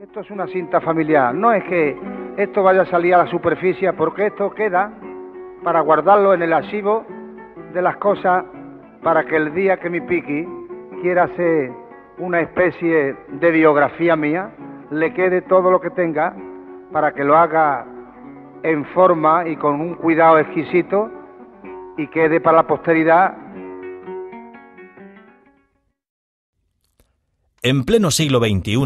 Esto es una cinta familiar, no es que esto vaya a salir a la superficie, porque esto queda para guardarlo en el archivo de las cosas, para que el día que mi Piqui quiera hacer una especie de biografía mía, le quede todo lo que tenga, para que lo haga en forma y con un cuidado exquisito y quede para la posteridad. En pleno siglo XXI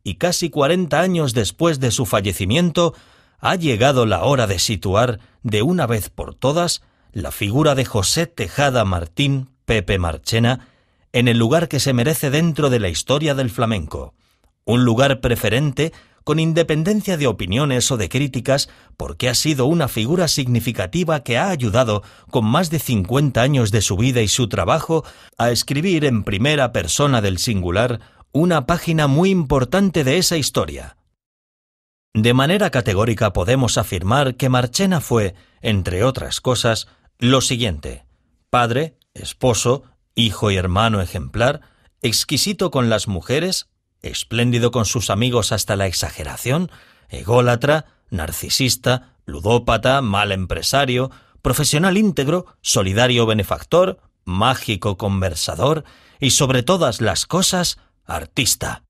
y casi 40 años después de su fallecimiento, ha llegado la hora de situar, de una vez por todas, la figura de José Tejada Martín, Pepe Marchena, en el lugar que se merece dentro de la historia del flamenco. Un lugar preferente, con independencia de opiniones o de críticas, porque ha sido una figura significativa que ha ayudado, con más de 50 años de su vida y su trabajo, a escribir en primera persona del singular una página muy importante de esa historia. De manera categórica podemos afirmar que Marchena fue, entre otras cosas, lo siguiente: padre, esposo, hijo y hermano ejemplar, exquisito con las mujeres, espléndido con sus amigos hasta la exageración, ególatra, narcisista, ludópata, mal empresario, profesional íntegro, solidario benefactor, mágico conversador y, sobre todas las cosas, artista.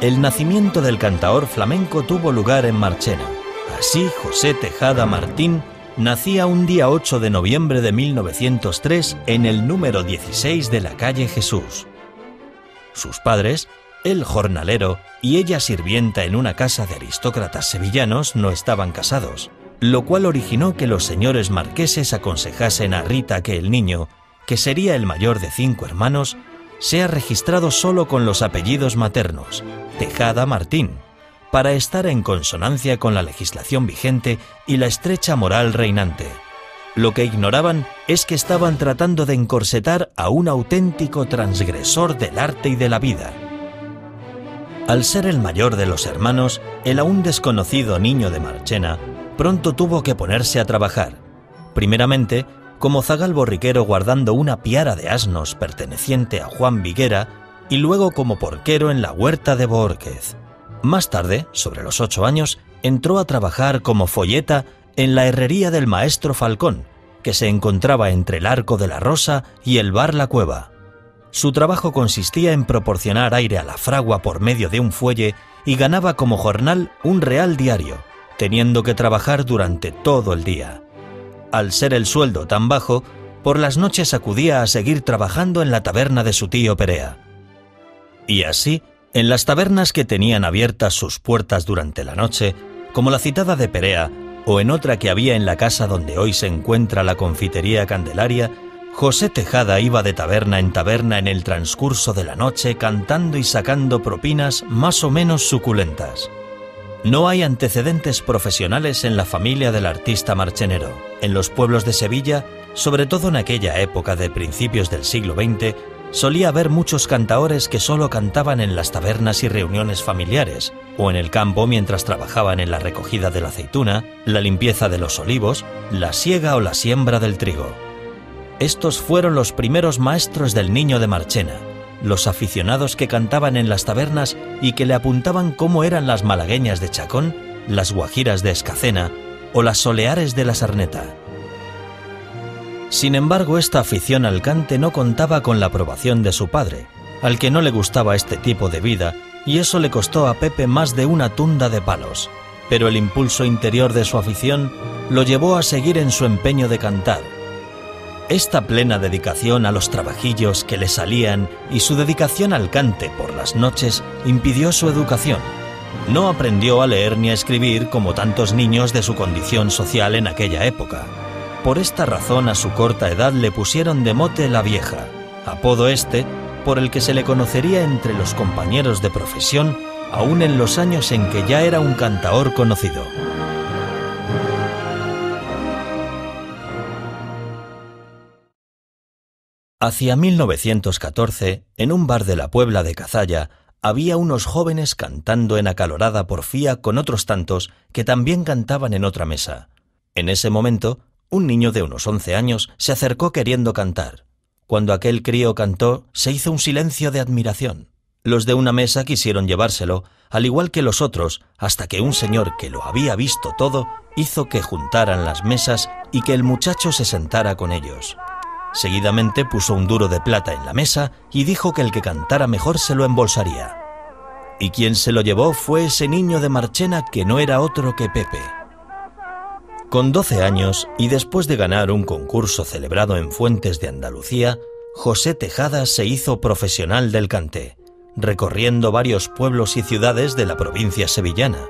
El nacimiento del cantaor flamenco tuvo lugar en Marchena. Así, José Tejada Martín nacía un día 8 de noviembre de 1903 en el número 16 de la calle Jesús. Sus padres, él jornalero y ella sirvienta en una casa de aristócratas sevillanos, no estaban casados, lo cual originó que los señores marqueses aconsejasen a Rita que el niño, que sería el mayor de 5 hermanos, sea registrado solo con los apellidos maternos, Tejada Martín, para estar en consonancia con la legislación vigente y la estrecha moral reinante. Lo que ignoraban es que estaban tratando de encorsetar a un auténtico transgresor del arte y de la vida. Al ser el mayor de los hermanos, el aún desconocido niño de Marchena pronto tuvo que ponerse a trabajar, primeramente como zagal borriquero guardando una piara de asnos perteneciente a Juan Viguera y luego como porquero en la huerta de Bohórquez. Más tarde, sobre los 8 años, entró a trabajar como folleta en la herrería del maestro Falcón, que se encontraba entre el Arco de la Rosa y el bar La Cueva. Su trabajo consistía en proporcionar aire a la fragua por medio de un fuelle y ganaba como jornal un real diario, teniendo que trabajar durante todo el día. Al ser el sueldo tan bajo, por las noches acudía a seguir trabajando en la taberna de su tío Perea. Y así, en las tabernas que tenían abiertas sus puertas durante la noche, como la citada de Perea, o en otra que había en la casa donde hoy se encuentra la confitería Candelaria, José Tejada iba de taberna en el transcurso de la noche cantando y sacando propinas más o menos suculentas. No hay antecedentes profesionales en la familia del artista marchenero. En los pueblos de Sevilla, sobre todo en aquella época de principios del siglo XX, solía haber muchos cantaores que solo cantaban en las tabernas y reuniones familiares, o en el campo mientras trabajaban en la recogida de la aceituna, la limpieza de los olivos, la siega o la siembra del trigo. Estos fueron los primeros maestros del niño de Marchena, los aficionados que cantaban en las tabernas y que le apuntaban cómo eran las malagueñas de Chacón, las guajiras de Escacena o las soleares de la Sarneta. Sin embargo, esta afición al cante no contaba con la aprobación de su padre, al que no le gustaba este tipo de vida, y eso le costó a Pepe más de una tunda de palos, pero el impulso interior de su afición lo llevó a seguir en su empeño de cantar. Esta plena dedicación a los trabajillos que le salían y su dedicación al cante por las noches impidió su educación. No aprendió a leer ni a escribir como tantos niños de su condición social en aquella época. Por esta razón a su corta edad le pusieron de mote la Vieja, apodo por el que se le conocería entre los compañeros de profesión aún en los años en que ya era un cantaor conocido. Hacia 1914, en un bar de la Puebla de Cazalla, había unos jóvenes cantando en acalorada porfía con otros tantos que también cantaban en otra mesa. En ese momento, un niño de unos 11 años se acercó queriendo cantar. Cuando aquel crío cantó, se hizo un silencio de admiración. Los de una mesa quisieron llevárselo, al igual que los otros, hasta que un señor que lo había visto todo hizo que juntaran las mesas y que el muchacho se sentara con ellos. Seguidamente puso un duro de plata en la mesa y dijo que el que cantara mejor se lo embolsaría. Y quien se lo llevó fue ese niño de Marchena que no era otro que Pepe. Con 12 años y después de ganar un concurso celebrado en Fuentes de Andalucía, José Tejada se hizo profesional del cante, recorriendo varios pueblos y ciudades de la provincia sevillana.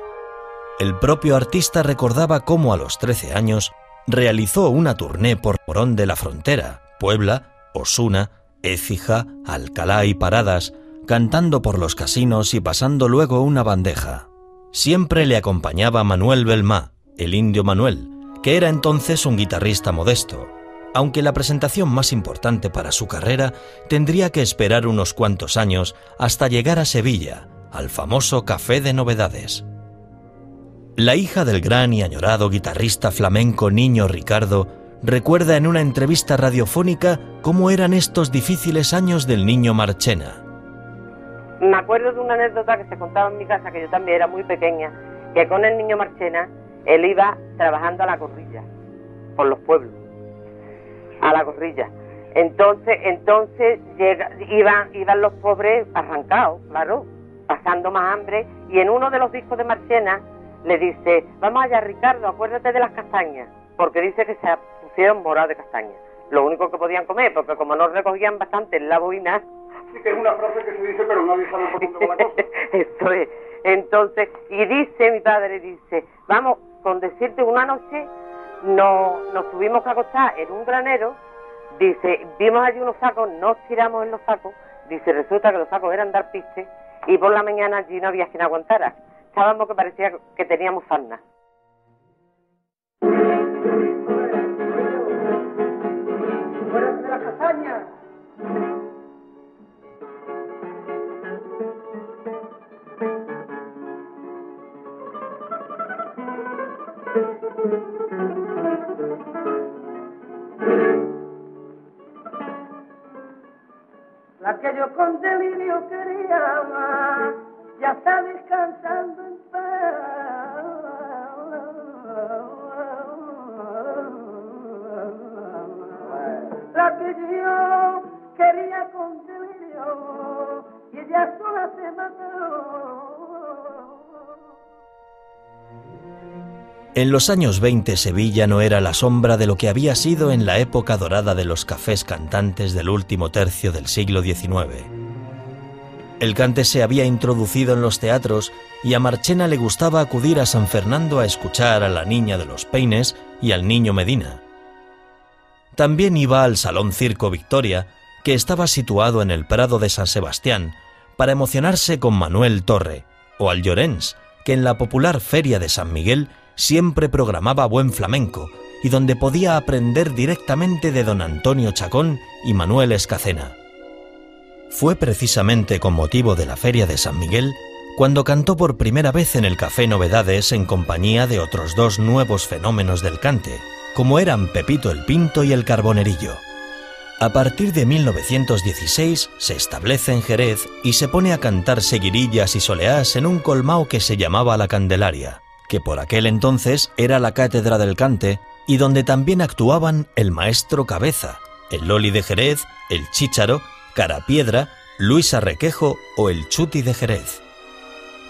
El propio artista recordaba cómo a los 13 años realizó una tournée por Morón de la Frontera, Puebla, Osuna, Écija, Alcalá y Paradas, cantando por los casinos y pasando luego una bandeja. Siempre le acompañaba Manuel Belmá, el Indio Manuel, que era entonces un guitarrista modesto, aunque la presentación más importante para su carrera tendría que esperar unos cuantos años hasta llegar a Sevilla, al famoso Café de Novedades. La hija del gran y añorado guitarrista flamenco Niño Ricardo recuerda en una entrevista radiofónica cómo eran estos difíciles años del niño Marchena. Me acuerdo de una anécdota que se contaba en mi casa, que yo también era muy pequeña, que con el niño Marchena él iba trabajando a la corrilla, por los pueblos, a la corrilla. Entonces iban los pobres arrancados, claro, pasando más hambre, y en uno de los discos de Marchena le dice: vamos allá, Ricardo, acuérdate de las castañas, porque dice que se pusieron morados de castañas, lo único que podían comer, porque como no recogían bastante en la boina. Sí, que es una frase que se dice, pero nadie sabe por dónde va la cosa. Eso es. Entonces, y dice mi padre, dice: vamos, con decirte, una noche nos tuvimos que acostar en un granero, dice, vimos allí unos sacos, nos tiramos en los sacos, dice, resulta que los sacos eran de alpiste, y por la mañana allí no había quien aguantara. Estábamos que parecía que teníamos sarna. ¡Fuera de la castaña! La que yo con delirio quería amar, ya está descansando en paz. La que yo quería con delirio, y ella sola se mató. En los años 20 Sevilla no era la sombra de lo que había sido en la época dorada de los cafés cantantes del último tercio del siglo XIX. El cante se había introducido en los teatros y a Marchena le gustaba acudir a San Fernando a escuchar a la Niña de los Peines y al Niño Medina. También iba al Salón Circo Victoria, que estaba situado en el Prado de San Sebastián, para emocionarse con Manuel Torre, o al Llorens, que en la popular Feria de San Miguel siempre programaba buen flamenco y donde podía aprender directamente de don Antonio Chacón y Manuel Escacena. Fue precisamente con motivo de la Feria de San Miguel cuando cantó por primera vez en el Café Novedades en compañía de otros dos nuevos fenómenos del cante, como eran Pepito el Pinto y el Carbonerillo. A partir de 1916 se establece en Jerez y se pone a cantar seguirillas y soleás en un colmao que se llamaba La Candelaria, que por aquel entonces era la cátedra del cante y donde también actuaban el Maestro Cabeza, el Loli de Jerez, el Chícharo, Carapiedra, Luis Arrequejo o el Chuti de Jerez.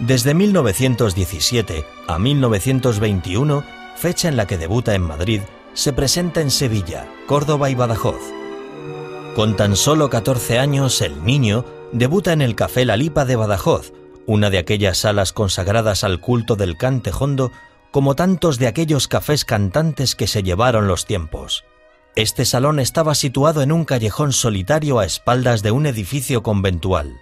Desde 1917 a 1921, fecha en la que debuta en Madrid, se presenta en Sevilla, Córdoba y Badajoz. Con tan solo 14 años, el niño debuta en el Café La Lipa de Badajoz, una de aquellas salas consagradas al culto del cante jondo, como tantos de aquellos cafés cantantes que se llevaron los tiempos. Este salón estaba situado en un callejón solitario a espaldas de un edificio conventual.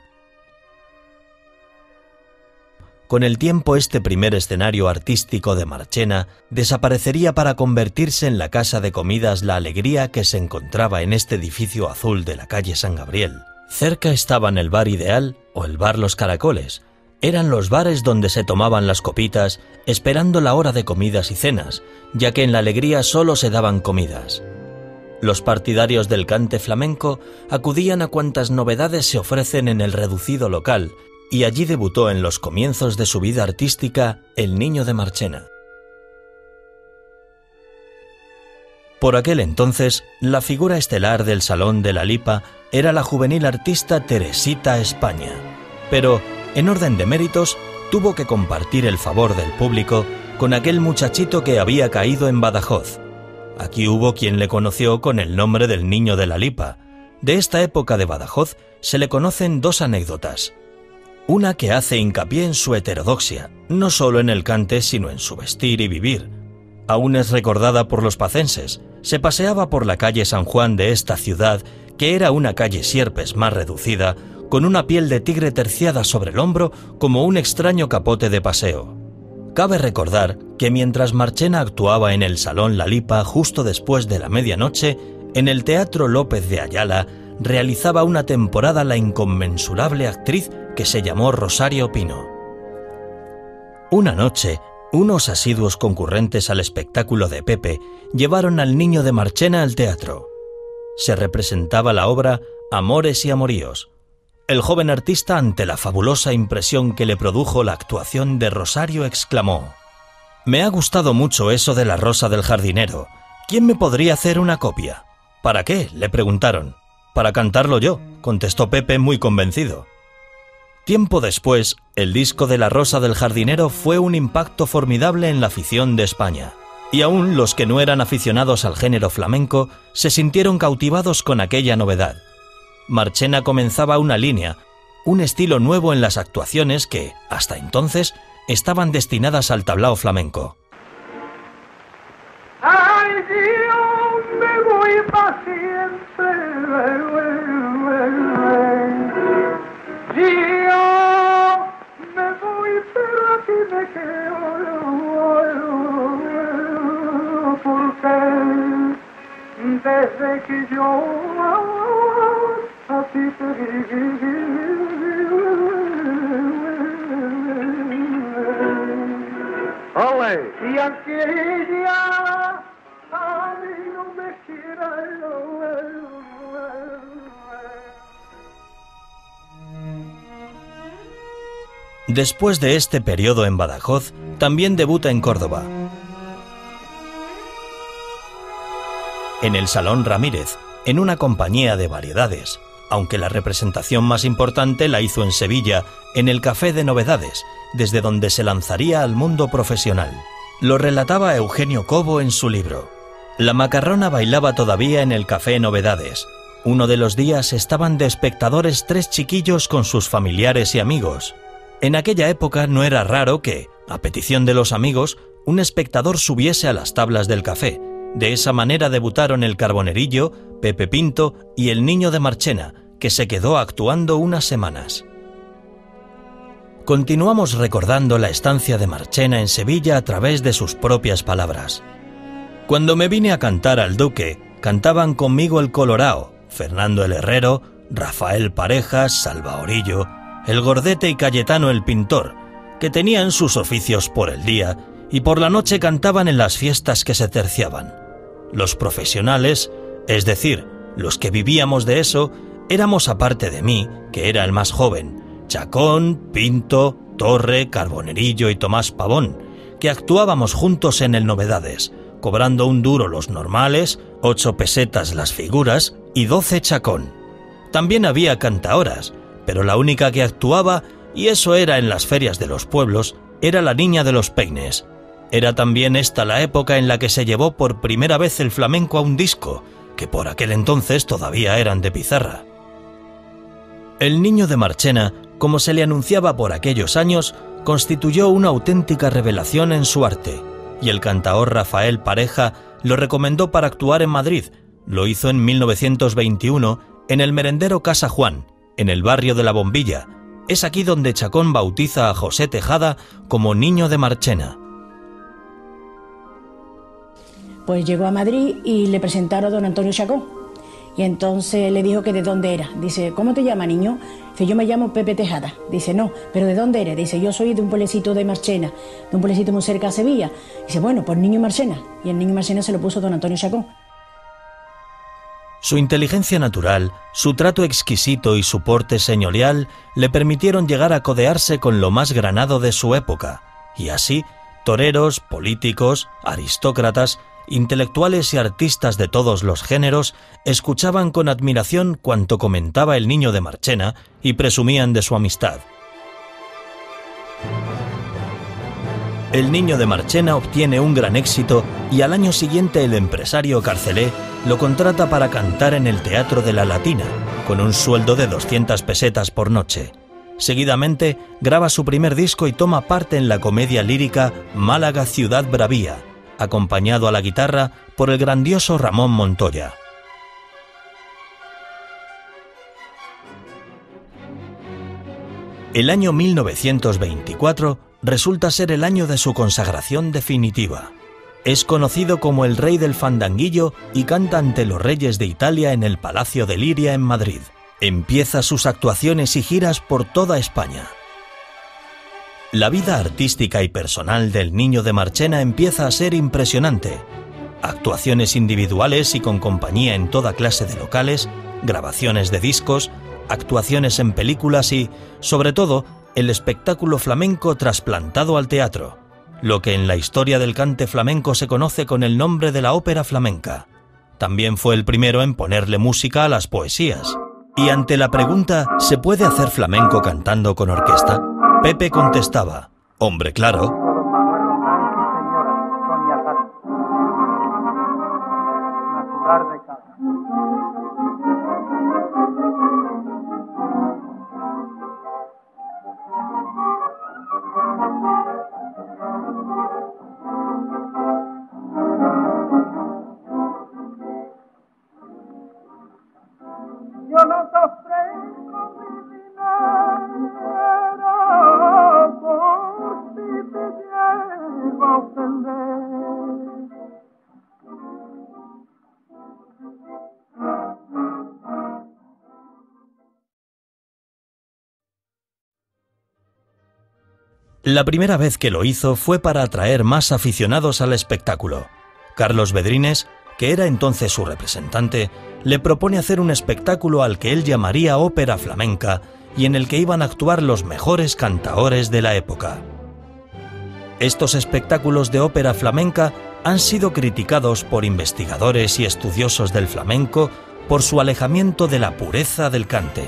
Con el tiempo, este primer escenario artístico de Marchena desaparecería para convertirse en la casa de comidas La Alegría, que se encontraba en este edificio azul de la calle San Gabriel. Cerca estaban el Bar Ideal o el Bar Los Caracoles. Eran los bares donde se tomaban las copitas esperando la hora de comidas y cenas, ya que en La Alegría solo se daban comidas. Los partidarios del cante flamenco acudían a cuantas novedades se ofrecen en el reducido local, y allí debutó en los comienzos de su vida artística el Niño de Marchena. Por aquel entonces, la figura estelar del Salón de la Lipa era la juvenil artista Teresita España, pero, en orden de méritos, tuvo que compartir el favor del público con aquel muchachito que había caído en Badajoz. Aquí hubo quien le conoció con el nombre del Niño de la Lipa. De esta época de Badajoz se le conocen dos anécdotas. Una que hace hincapié en su heterodoxia, no solo en el cante sino en su vestir y vivir. Aún es recordada por los pacenses. Se paseaba por la calle San Juan de esta ciudad, que era una calle Sierpes más reducida, con una piel de tigre terciada sobre el hombro como un extraño capote de paseo. Cabe recordar que mientras Marchena actuaba en el Salón La Lipa justo después de la medianoche, en el Teatro López de Ayala realizaba una temporada la inconmensurable actriz que se llamó Rosario Pino. Una noche, unos asiduos concurrentes al espectáculo de Pepe llevaron al Niño de Marchena al teatro. Se representaba la obra Amores y Amoríos. El joven artista, ante la fabulosa impresión que le produjo la actuación de Rosario, exclamó: «Me ha gustado mucho eso de la rosa del jardinero. ¿Quién me podría hacer una copia?» «¿Para qué?», le preguntaron. «Para cantarlo yo», contestó Pepe muy convencido. Tiempo después, el disco de La Rosa del Jardinero fue un impacto formidable en la afición de España, y aún los que no eran aficionados al género flamenco se sintieron cautivados con aquella novedad. Marchena comenzaba una línea, un estilo nuevo en las actuaciones que, hasta entonces, estaban destinadas al tablao flamenco. Ay, Dios, me voy pa' siempre. Yo me voy, pero aquí me quedo, porque desde que yo a ti te vi, ole, y aquella a mí no me quiera. Después de este periodo en Badajoz, también debuta en Córdoba. En el Salón Ramírez, en una compañía de variedades, aunque la representación más importante la hizo en Sevilla, en el Café de Novedades, desde donde se lanzaría al mundo profesional. Lo relataba Eugenio Cobo en su libro. La macarrona bailaba todavía en el Café Novedades. Uno de los días estaban de espectadores 3 chiquillos con sus familiares y amigos. En aquella época no era raro que, a petición de los amigos, un espectador subiese a las tablas del café. De esa manera debutaron el Carbonerillo, Pepe Pinto y el Niño de Marchena, que se quedó actuando unas semanas. Continuamos recordando la estancia de Marchena en Sevilla a través de sus propias palabras. Cuando me vine a cantar al Duque, cantaban conmigo el Colorao, Fernando el Herrero, Rafael Parejas, Salva Orillo, el Gordete y Cayetano el Pintor, que tenían sus oficios por el día y por la noche cantaban en las fiestas que se terciaban. Los profesionales, es decir, los que vivíamos de eso, éramos, aparte de mí, que era el más joven, Chacón, Pinto, Torre, Carbonerillo y Tomás Pavón, que actuábamos juntos en el Novedades, cobrando 1 duro los normales, 8 pesetas las figuras y 12 Chacón. También había cantaoras, pero la única que actuaba, y eso era en las ferias de los pueblos, era la Niña de los Peines. Era también esta la época en la que se llevó por primera vez el flamenco a un disco, que por aquel entonces todavía eran de pizarra. El Niño de Marchena, como se le anunciaba por aquellos años, constituyó una auténtica revelación en su arte, y el cantaor Rafael Pareja lo recomendó para actuar en Madrid. Lo hizo en 1921 en el merendero Casa Juan, en el barrio de La Bombilla. Es aquí donde Chacón bautiza a José Tejada como Niño de Marchena. Pues llegó a Madrid y le presentaron a don Antonio Chacón. Y entonces le dijo que de dónde era. Dice, ¿cómo te llamas, niño? Dice, yo me llamo Pepe Tejada. Dice, no, ¿pero de dónde eres? Dice, yo soy de un pueblecito de Marchena, de un pueblecito muy cerca de Sevilla. Dice, bueno, pues Niño Marchena. Y el Niño Marchena se lo puso don Antonio Chacón. Su inteligencia natural, su trato exquisito y su porte señorial le permitieron llegar a codearse con lo más granado de su época. Y así, toreros, políticos, aristócratas, intelectuales y artistas de todos los géneros escuchaban con admiración cuanto comentaba el Niño de Marchena y presumían de su amistad. El Niño de Marchena obtiene un gran éxito y al año siguiente el empresario Carcelé lo contrata para cantar en el Teatro de la Latina, con un sueldo de 200 pesetas por noche. Seguidamente graba su primer disco y toma parte en la comedia lírica Málaga Ciudad Bravía, acompañado a la guitarra por el grandioso Ramón Montoya. El año 1924 resulta ser el año de su consagración definitiva. Es conocido como el Rey del Fandanguillo y canta ante los reyes de Italia en el Palacio de Liria en Madrid. Empieza sus actuaciones y giras por toda España. La vida artística y personal del Niño de Marchena empieza a ser impresionante. Actuaciones individuales y con compañía en toda clase de locales, grabaciones de discos, actuaciones en películas y, sobre todo, el espectáculo flamenco trasplantado al teatro, lo que en la historia del cante flamenco se conoce con el nombre de la ópera flamenca. También fue el primero en ponerle música a las poesías. Y ante la pregunta ¿se puede hacer flamenco cantando con orquesta?, Pepe contestaba, hombre, claro. Yo no te ofrezco mi dinero por si te llego a ofender. La primera vez que lo hizo fue para atraer más aficionados al espectáculo. Carlos Bedrines, que era entonces su representante, le propone hacer un espectáculo al que él llamaría ópera flamenca y en el que iban a actuar los mejores cantaores de la época. Estos espectáculos de ópera flamenca han sido criticados por investigadores y estudiosos del flamenco por su alejamiento de la pureza del cante.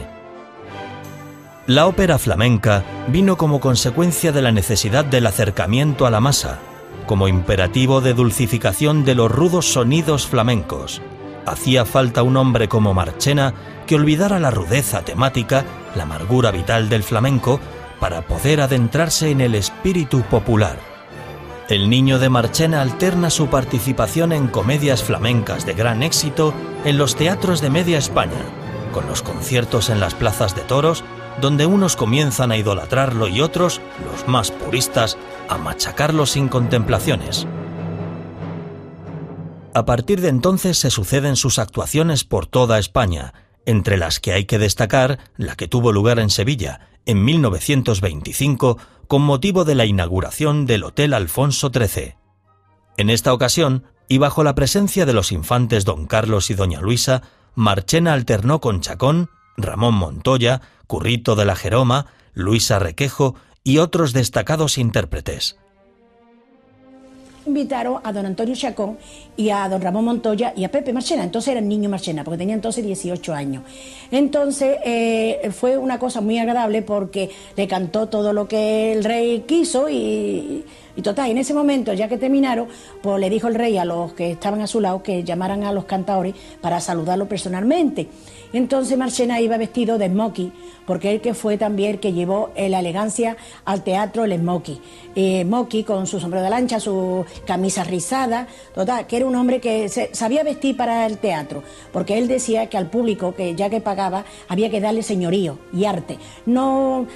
La ópera flamenca vino como consecuencia de la necesidad del acercamiento a la masa, como imperativo de dulcificación de los rudos sonidos flamencos. Hacía falta un hombre como Marchena que olvidara la rudeza temática, la amargura vital del flamenco, para poder adentrarse en el espíritu popular. El Niño de Marchena alterna su participación en comedias flamencas de gran éxito en los teatros de media España, con los conciertos en las plazas de toros, donde unos comienzan a idolatrarlo y otros, los más puristas, a machacarlo sin contemplaciones. A partir de entonces se suceden sus actuaciones por toda España, entre las que hay que destacar la que tuvo lugar en Sevilla, en 1925, con motivo de la inauguración del Hotel Alfonso XIII. En esta ocasión, y bajo la presencia de los infantes don Carlos y doña Luisa, Marchena alternó con Chacón, Ramón Montoya, Currito de la Jeroma, Luisa Requejo y otros destacados intérpretes. invitaron a don Antonio Chacón y a don Ramón Montoya y a Pepe Marchena. Entonces era el niño Marchena, porque tenía entonces 18 años. Entonces fue una cosa muy agradable porque le cantó todo lo que el rey quiso y total, en ese momento, ya que terminaron, pues le dijo el rey a los que estaban a su lado que llamaran a los cantadores para saludarlo personalmente. Entonces Marchena iba vestido de smoking, porque él que fue también el que llevó la elegancia al teatro, el smoking. Smoking con su sombrero de lancha, su camisa rizada, total, que era un hombre que sabía vestir para el teatro, porque él decía que al público, que ya que pagaba, había que darle señorío y arte, no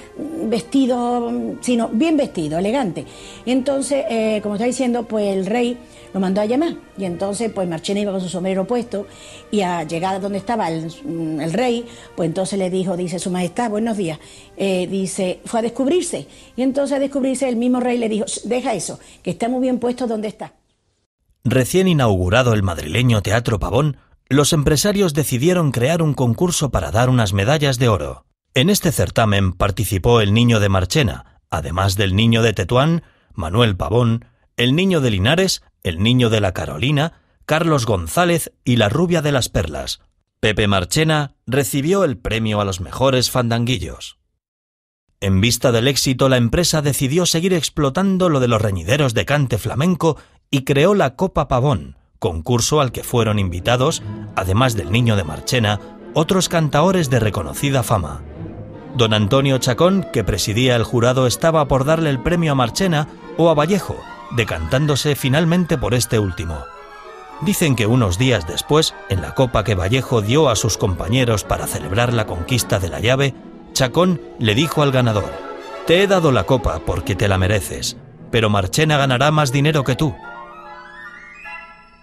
vestido, sino bien vestido, elegante. Entonces, como está diciendo, pues el rey lo mandó a llamar, y entonces pues Marchena iba con su sombrero puesto, y a llegar a donde estaba el rey, pues entonces le dijo, dice, su majestad, buenos días, dice, fue a descubrirse, y entonces a descubrirse el mismo rey le dijo, deja eso, que está muy bien puesto donde está. Recién inaugurado el madrileño Teatro Pavón, los empresarios decidieron crear un concurso para dar unas medallas de oro. En este certamen participó el niño de Marchena, además del niño de Tetuán, Manuel Pavón, el niño de Linares, el niño de la Carolina, Carlos González y la rubia de las Perlas. Pepe Marchena recibió el premio a los mejores fandanguillos. En vista del éxito, la empresa decidió seguir explotando lo de los reñideros de cante flamenco y creó la Copa Pavón, concurso al que fueron invitados, además del niño de Marchena, otros cantaores de reconocida fama. Don Antonio Chacón, que presidía el jurado, estaba por darle el premio a Marchena o a Vallejo, decantándose finalmente por este último. Dicen que unos días después, en la copa que Vallejo dio a sus compañeros para celebrar la conquista de la llave, Chacón le dijo al ganador: «Te he dado la copa porque te la mereces, pero Marchena ganará más dinero que tú».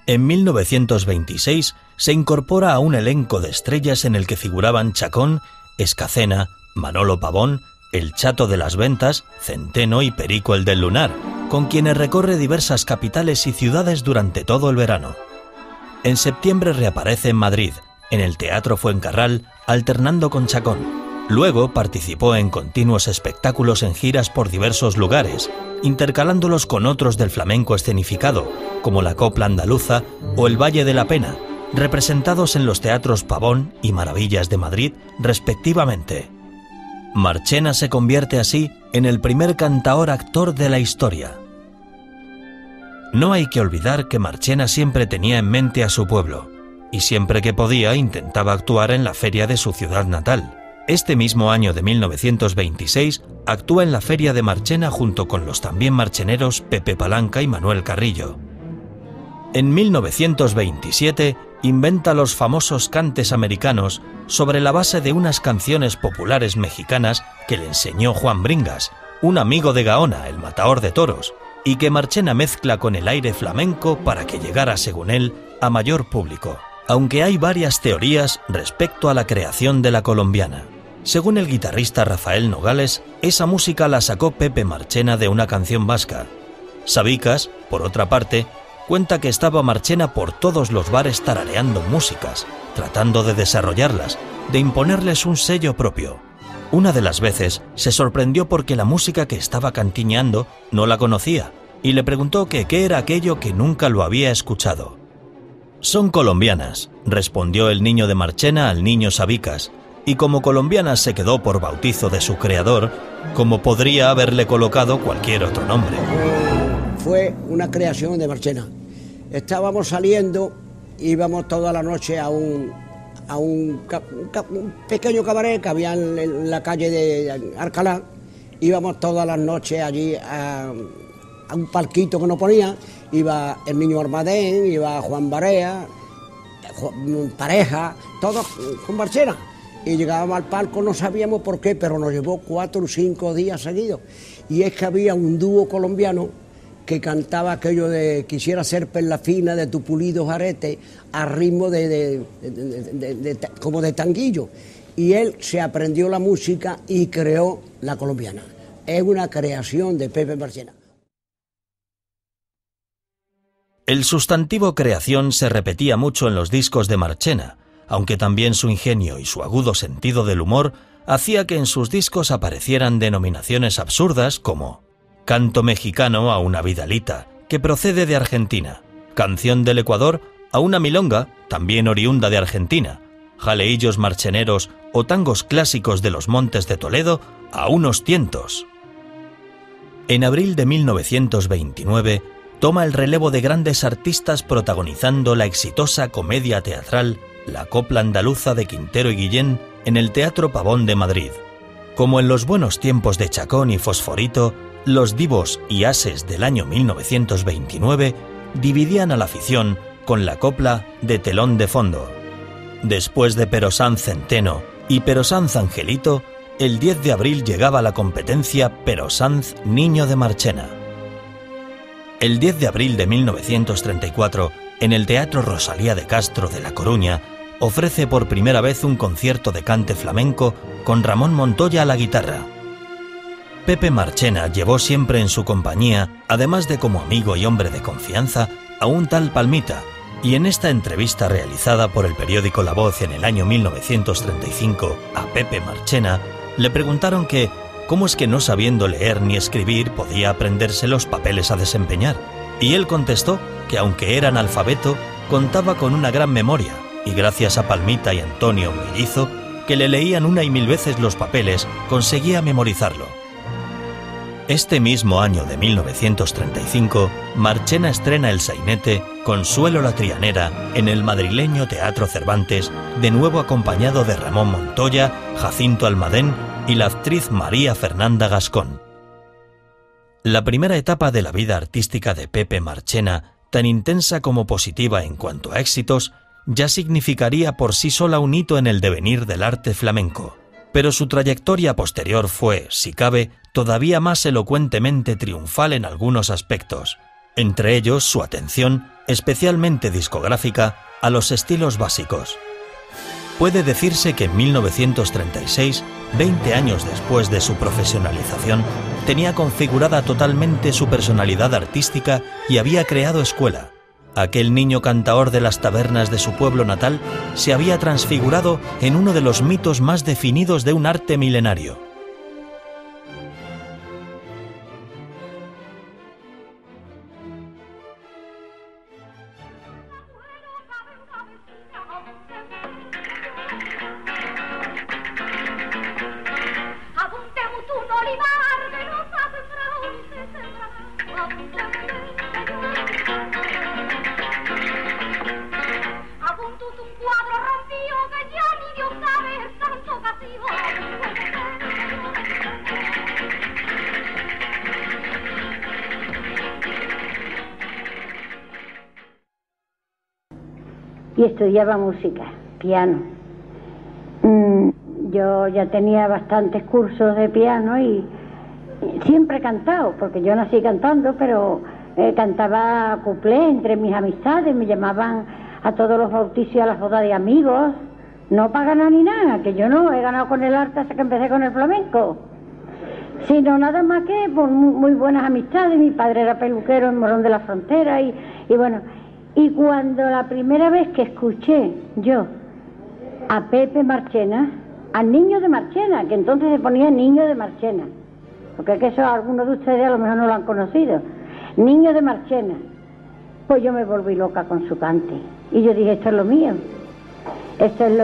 En 1926 se incorpora a un elenco de estrellas en el que figuraban Chacón, Escacena, Manolo Pavón, el Chato de las Ventas, Centeno y Perico el del Lunar, con quienes recorre diversas capitales y ciudades durante todo el verano. En septiembre reaparece en Madrid, en el Teatro Fuencarral, alternando con Chacón. Luego participó en continuos espectáculos en giras por diversos lugares, intercalándolos con otros del flamenco escenificado, como la Copla Andaluza o el Valle de la Pena, representados en los teatros Pavón y Maravillas de Madrid, respectivamente. Marchena se convierte así en el primer cantaor-actor de la historia. No hay que olvidar que Marchena siempre tenía en mente a su pueblo, y siempre que podía intentaba actuar en la feria de su ciudad natal. Este mismo año de 1926 actúa en la Feria de Marchena junto con los también marcheneros Pepe Palanca y Manuel Carrillo. En 1927 inventa los famosos cantes americanos sobre la base de unas canciones populares mexicanas que le enseñó Juan Bringas, un amigo de Gaona, el matador de toros, y que Marchena mezcla con el aire flamenco para que llegara, según él, a mayor público, aunque hay varias teorías respecto a la creación de la colombiana. Según el guitarrista Rafael Nogales, esa música la sacó Pepe Marchena de una canción vasca. Sabicas, por otra parte, cuenta que estaba Marchena por todos los bares tarareando músicas, tratando de desarrollarlas, de imponerles un sello propio. Una de las veces se sorprendió porque la música que estaba cantiñando no la conocía y le preguntó que qué era aquello que nunca lo había escuchado. «Son colombianas», respondió el niño de Marchena al niño Sabicas, y como colombianas se quedó por bautizo de su creador, como podría haberle colocado cualquier otro nombre. Fue una creación de Marchena. Estábamos saliendo, íbamos toda la noche a un pequeño cabaret que había en la calle de Alcalá. Íbamos todas las noches allí a un palquito que nos ponía. Iba el niño Armadén, iba Juan Barea, Pareja, todos con Marchena. Y llegábamos al palco, no sabíamos por qué, pero nos llevó 4 o 5 días seguidos. Y es que había un dúo colombiano que cantaba aquello de quisiera ser perla fina de tu pulido jarete a ritmo como de tanguillo. Y él se aprendió la música y creó la colombiana. Es una creación de Pepe Marchena. El sustantivo creación se repetía mucho en los discos de Marchena, aunque también su ingenio y su agudo sentido del humor hacía que en sus discos aparecieran denominaciones absurdas como Canto mexicano a una vidalita, que procede de Argentina, canción del Ecuador a una milonga, también oriunda de Argentina, jaleillos marcheneros o tangos clásicos de los Montes de Toledo a unos tientos. En abril de 1929 toma el relevo de grandes artistas protagonizando la exitosa comedia teatral La Copla Andaluza de Quintero y Guillén en el Teatro Pavón de Madrid. Como en los buenos tiempos de Chacón y Fosforito, los divos y ases del año 1929 dividían a la afición con la copla de telón de fondo. Después de Pero Sanz Centeno y Pero Sanz Angelito, el 10 de abril llegaba la competencia Pero Sanz Niño de Marchena. El 10 de abril de 1934, en el Teatro Rosalía de Castro de La Coruña, ofrece por primera vez un concierto de cante flamenco con Ramón Montoya a la guitarra. Pepe Marchena llevó siempre en su compañía, además de como amigo y hombre de confianza, a un tal Palmita, y en esta entrevista realizada por el periódico La Voz en el año 1935 a Pepe Marchena, le preguntaron que cómo es que no sabiendo leer ni escribir podía aprenderse los papeles a desempeñar, y él contestó que aunque era analfabeto, contaba con una gran memoria, y gracias a Palmita y Antonio Mellizo, que le leían una y mil veces los papeles, conseguía memorizarlo. Este mismo año de 1935, Marchena estrena el sainete Consuelo la Trianera en el madrileño Teatro Cervantes, de nuevo acompañado de Ramón Montoya, Jacinto Almadén y la actriz María Fernanda Gascón. La primera etapa de la vida artística de Pepe Marchena, tan intensa como positiva en cuanto a éxitos, ya significaría por sí sola un hito en el devenir del arte flamenco. Pero su trayectoria posterior fue, si cabe, todavía más elocuentemente triunfal en algunos aspectos, entre ellos su atención, especialmente discográfica, a los estilos básicos. Puede decirse que en 1936, 20 años después de su profesionalización, tenía configurada totalmente su personalidad artística y había creado escuela. Aquel niño cantaor de las tabernas de su pueblo natal se había transfigurado en uno de los mitos más definidos de un arte milenario. Y estudiaba música, piano. Yo ya tenía bastantes cursos de piano y siempre he cantado, porque yo nací cantando, pero cantaba cuplé entre mis amistades, me llamaban a todos los bautizos y a las bodas de amigos, no para ganar ni nada, que yo no he ganado con el arte hasta que empecé con el flamenco, sino nada más que por muy buenas amistades. Mi padre era peluquero en Morón de la Frontera y bueno. Y cuando la primera vez que escuché yo a Pepe Marchena, al Niño de Marchena, que entonces se ponía Niño de Marchena, porque es que eso algunos de ustedes a lo mejor no lo han conocido, Niño de Marchena, pues yo me volví loca con su cante. Y yo dije, esto es lo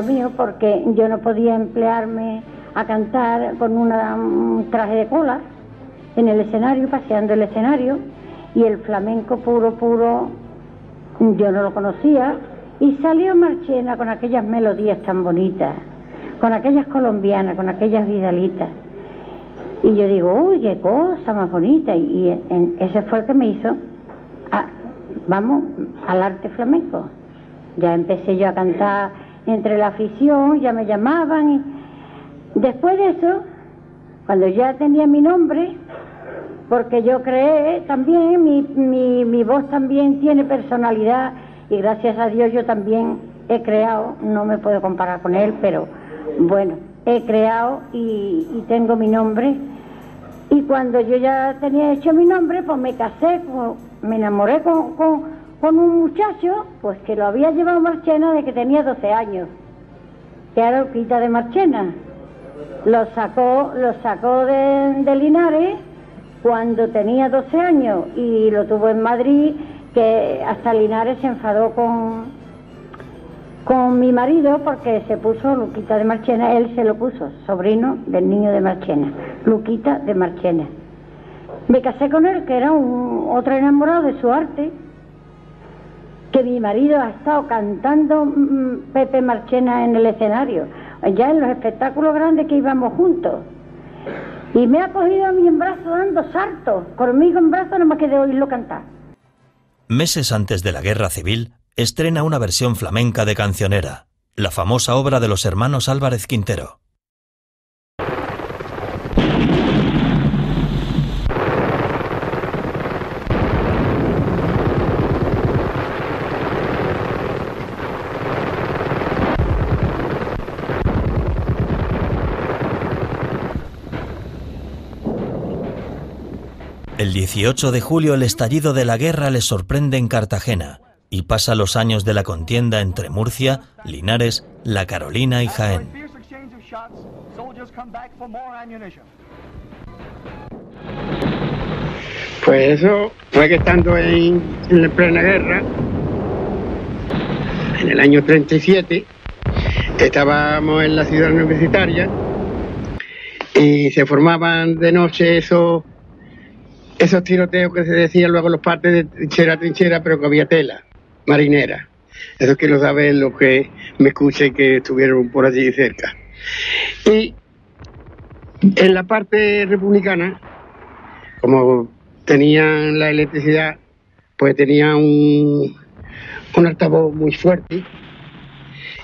mío, porque yo no podía emplearme a cantar con un traje de cola en el escenario, paseando el escenario, y el flamenco puro, yo no lo conocía, y salió Marchena con aquellas melodías tan bonitas, con aquellas colombianas, con aquellas vidalitas, y yo digo, uy, qué cosa más bonita, y ese fue el que me hizo, vamos, al arte flamenco. Ya empecé yo a cantar entre la afición, ya me llamaban, y después de eso, cuando ya tenía mi nombre, porque yo creé también, mi voz también tiene personalidad, y gracias a Dios yo también he creado, no me puedo comparar con él, pero bueno, he creado y tengo mi nombre. Y cuando yo ya tenía hecho mi nombre, pues me casé, me enamoré con un muchacho, pues que lo había llevado Marchena de que tenía 12 años, que era Urquita de Marchena. Lo sacó de Linares cuando tenía 12 años y lo tuvo en Madrid, que hasta Linares se enfadó con mi marido porque se puso Luquita de Marchena. Él se lo puso, sobrino del niño de Marchena, Luquita de Marchena. Me casé con él, que era otro enamorado de su arte, que mi marido ha estado cantando Pepe Marchena en el escenario, ya en los espectáculos grandes que íbamos juntos. Y me ha cogido a mí en brazos dando saltos, conmigo en brazos, no me quedé oírlo cantar. Meses antes de la Guerra Civil, estrena una versión flamenca de Cancionera, la famosa obra de los hermanos Álvarez Quintero. El 18 de julio el estallido de la guerra les sorprende en Cartagena y pasa los años de la contienda entre Murcia, Linares, La Carolina y Jaén. Pues eso fue que estando en la plena guerra, en el año 37, estábamos en la ciudad universitaria y se formaban de noche esos tiroteos que se decían luego los partes de trinchera a trinchera, pero que había tela marinera. Eso que lo saben los que me escuchen que estuvieron por allí cerca. Y en la parte republicana, como tenían la electricidad, pues tenían un altavoz muy fuerte,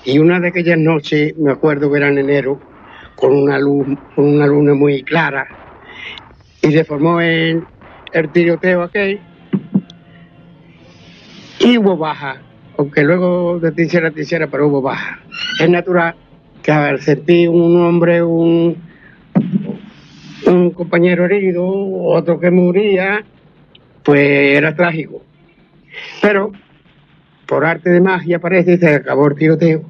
y una de aquellas noches, me acuerdo que era en enero, con una luna muy clara, y se formó el tiroteo aquel, y hubo baja, aunque luego de trinchera a trinchera, pero hubo baja. Es natural que al sentir un hombre, un compañero herido, otro que moría, pues era trágico. Pero por arte de magia parece, se acabó el tiroteo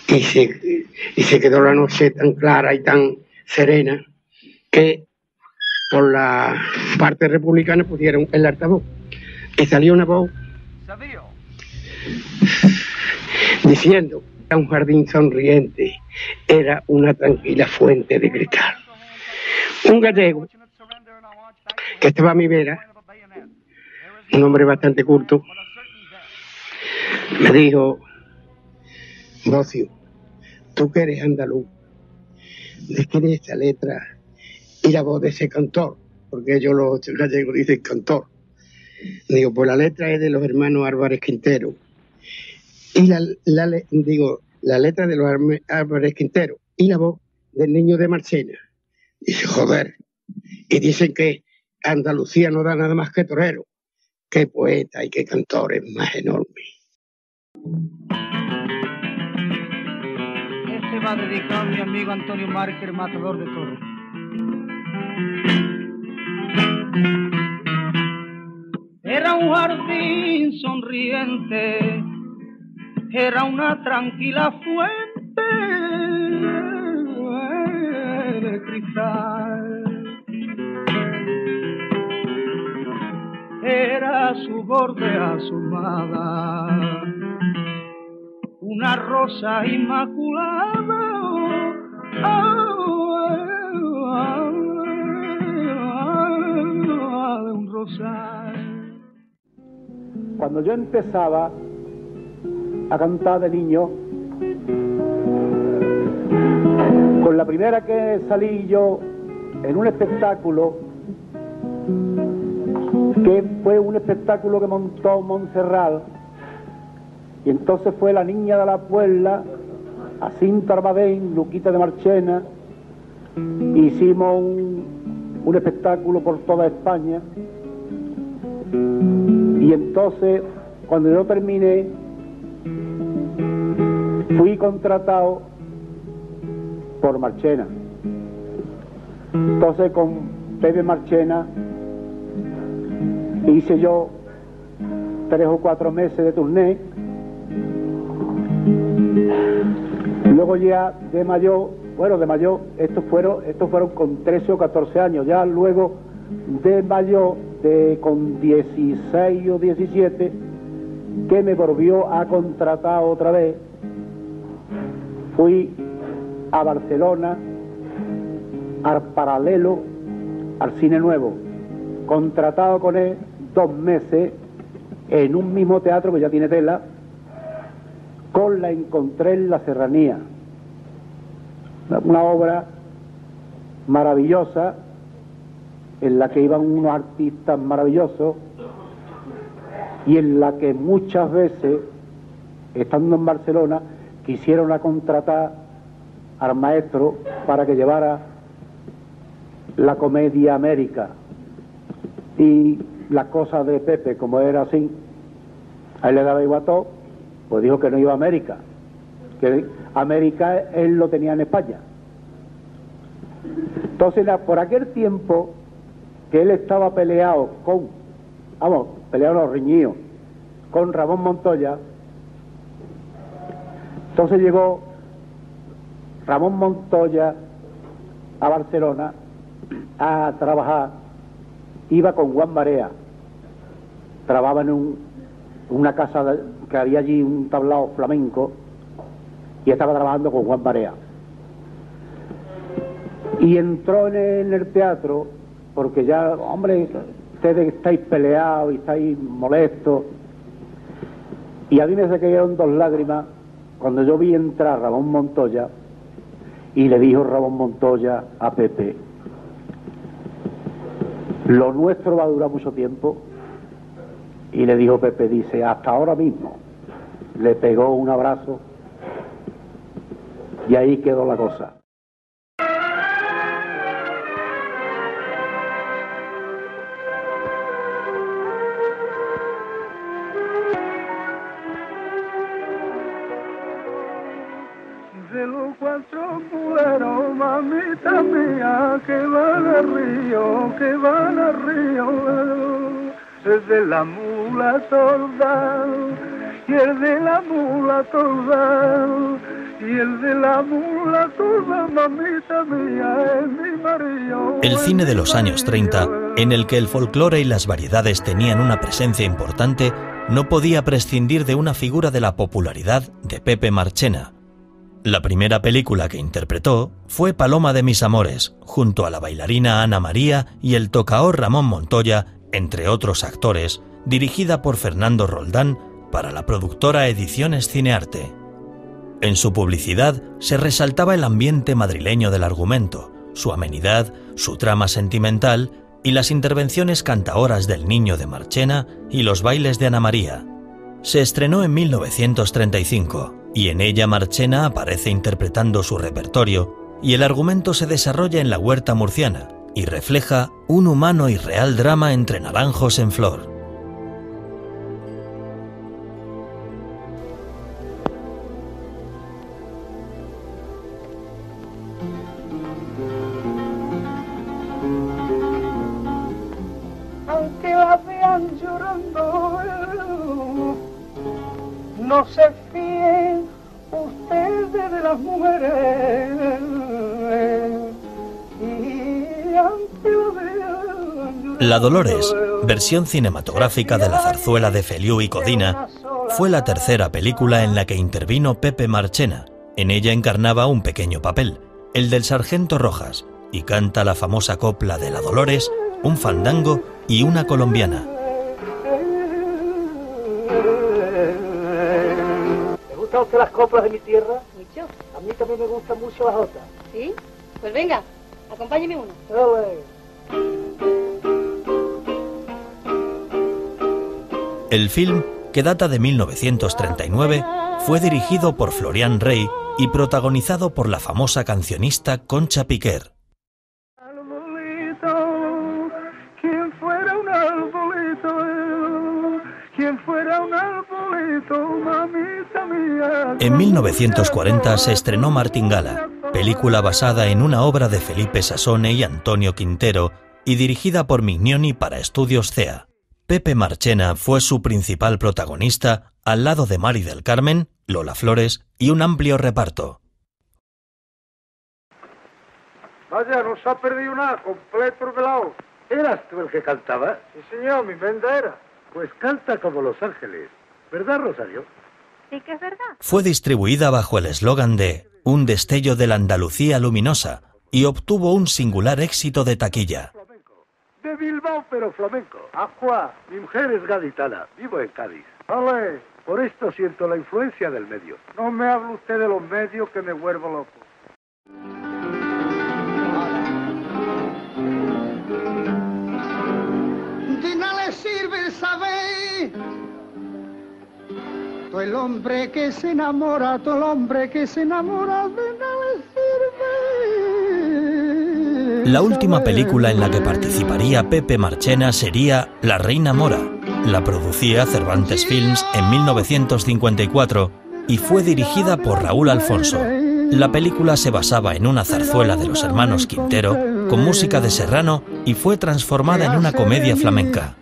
y se quedó la noche tan clara y tan serena que por la parte republicana pusieron el altavoz y salió una voz diciendo: era un jardín sonriente, era una tranquila fuente de cristal. Un gallego que estaba a mi vera, un hombre bastante culto, me dijo: Bocio, tú que eres andaluz, ¿de quién es esta letra y la voz de ese cantor? Porque ellos los gallegos dicen cantor. Digo, pues la letra es de los hermanos Álvarez Quintero. Y la letra de los Álvarez Quintero y la voz del niño de Marchena. Dice, joder. Y dicen que Andalucía no da nada más que torero. Qué poeta y qué cantores más enormes. Este va dedicado a mi amigo Antonio Márquez, el matador de toros. Era un jardín sonriente, era una tranquila fuente de cristal, era su borde asomada, una rosa inmaculada, de un rosal. Cuando yo empezaba a cantar de niño, con la primera que salí yo en un espectáculo, que fue un espectáculo que montó Montserrat, y entonces fue la Niña de la Puebla, Jacinto Arbadén, Luquita de Marchena, hicimos un espectáculo por toda España. Y entonces, cuando yo terminé, fui contratado por Marchena. Entonces, con Pepe Marchena, hice yo 3 o 4 meses de turné. Luego ya de mayor, estos fueron con 13 o 14 años. Ya luego, de mayor, con 16 o 17, que me volvió a contratar otra vez. Fui a Barcelona, al Paralelo, al Cine Nuevo, contratado con él 2 meses en un mismo teatro que ya tiene tela, con La encontré en la Serranía, una obra maravillosa en la que iban unos artistas maravillosos y en la que muchas veces, estando en Barcelona, quisieron a contratar al maestro para que llevara la comedia América. Y las cosas de Pepe, como era así, a él le daba igual todo, pues dijo que no iba a América, que América él lo tenía en España. Entonces, por aquel tiempo que él estaba peleado reñido con Ramón Montoya, entonces llegó Ramón Montoya a Barcelona a trabajar, iba con Juan Barea, trabajaba en una casa que había allí, un tablao flamenco, y estaba trabajando con Juan Barea. Y entró en el teatro, porque ya, hombre, ustedes estáis peleados y estáis molestos, y a mí me se cayeron 2 lágrimas cuando yo vi entrar a Ramón Montoya, y le dijo Ramón Montoya a Pepe: lo nuestro va a durar mucho tiempo. Y le dijo Pepe, dice, hasta ahora mismo. Le pegó un abrazo y ahí quedó la cosa. De los 4 cueros, mamita mía, que van al río, que van al río. El de la mula torda, y el de la mula torda, y el de la mula torda, mamita mía, es mi marido. El cine de los años 30, en el que el folclore y las variedades tenían una presencia importante, no podía prescindir de una figura de la popularidad de Pepe Marchena. La primera película que interpretó fue Paloma de mis amores, junto a la bailarina Ana María y el tocaor Ramón Montoya, entre otros actores, dirigida por Fernando Roldán para la productora Ediciones Cinearte. En su publicidad se resaltaba el ambiente madrileño del argumento, su amenidad, su trama sentimental y las intervenciones cantaoras del Niño de Marchena y los bailes de Ana María. Se estrenó en 1935 y en ella Marchena aparece interpretando su repertorio y el argumento se desarrolla en la huerta murciana y refleja un humano y real drama entre naranjos en flor. Aunque la vean llorando, no se fíen ustedes de las mujeres. La Dolores, versión cinematográfica de la zarzuela de Feliú y Codina, fue la tercera película en la que intervino Pepe Marchena. En ella encarnaba un pequeño papel, el del sargento Rojas, y canta la famosa copla de La Dolores, un fandango y una colombiana. ¿Le gustan a usted las coplas de mi tierra? Mucho. A mí también me gustan mucho las otras. ¿Sí? Pues venga, acompáñeme uno. El film, que data de 1939, fue dirigido por Florian Rey y protagonizado por la famosa cancionista Concha Piquer. Quien fuera un arbolito, quien fuera un arbolito, mamita mía. En 1940 se estrenó Martingala, película basada en una obra de Felipe Sassone y Antonio Quintero y dirigida por Mignoni para Estudios CEA. Pepe Marchena fue su principal protagonista al lado de Mari del Carmen, Lola Flores y un amplio reparto. Vaya, no se ha perdido nada, completo el velado. ¿Eras tú el que cantaba? Sí, señor, mi venda era. Pues canta como Los Ángeles. ¿Verdad, Rosario? Sí que es verdad. Fue distribuida bajo el eslogan de Un destello de la Andalucía luminosa y obtuvo un singular éxito de taquilla. De Bilbao, pero flamenco. Aqua. Mi mujer es gaditana. Vivo en Cádiz. Ole. Por esto siento la influencia del medio. No me hable usted de los medios que me vuelvo loco. De nada le sirve saber. Todo el hombre que se enamora, todo el hombre que se enamora, de nada le sirve. La última película en la que participaría Pepe Marchena sería La Reina Mora. La producía Cervantes Films en 1954 y fue dirigida por Raúl Alfonso. La película se basaba en una zarzuela de los hermanos Quintero con música de Serrano y fue transformada en una comedia flamenca.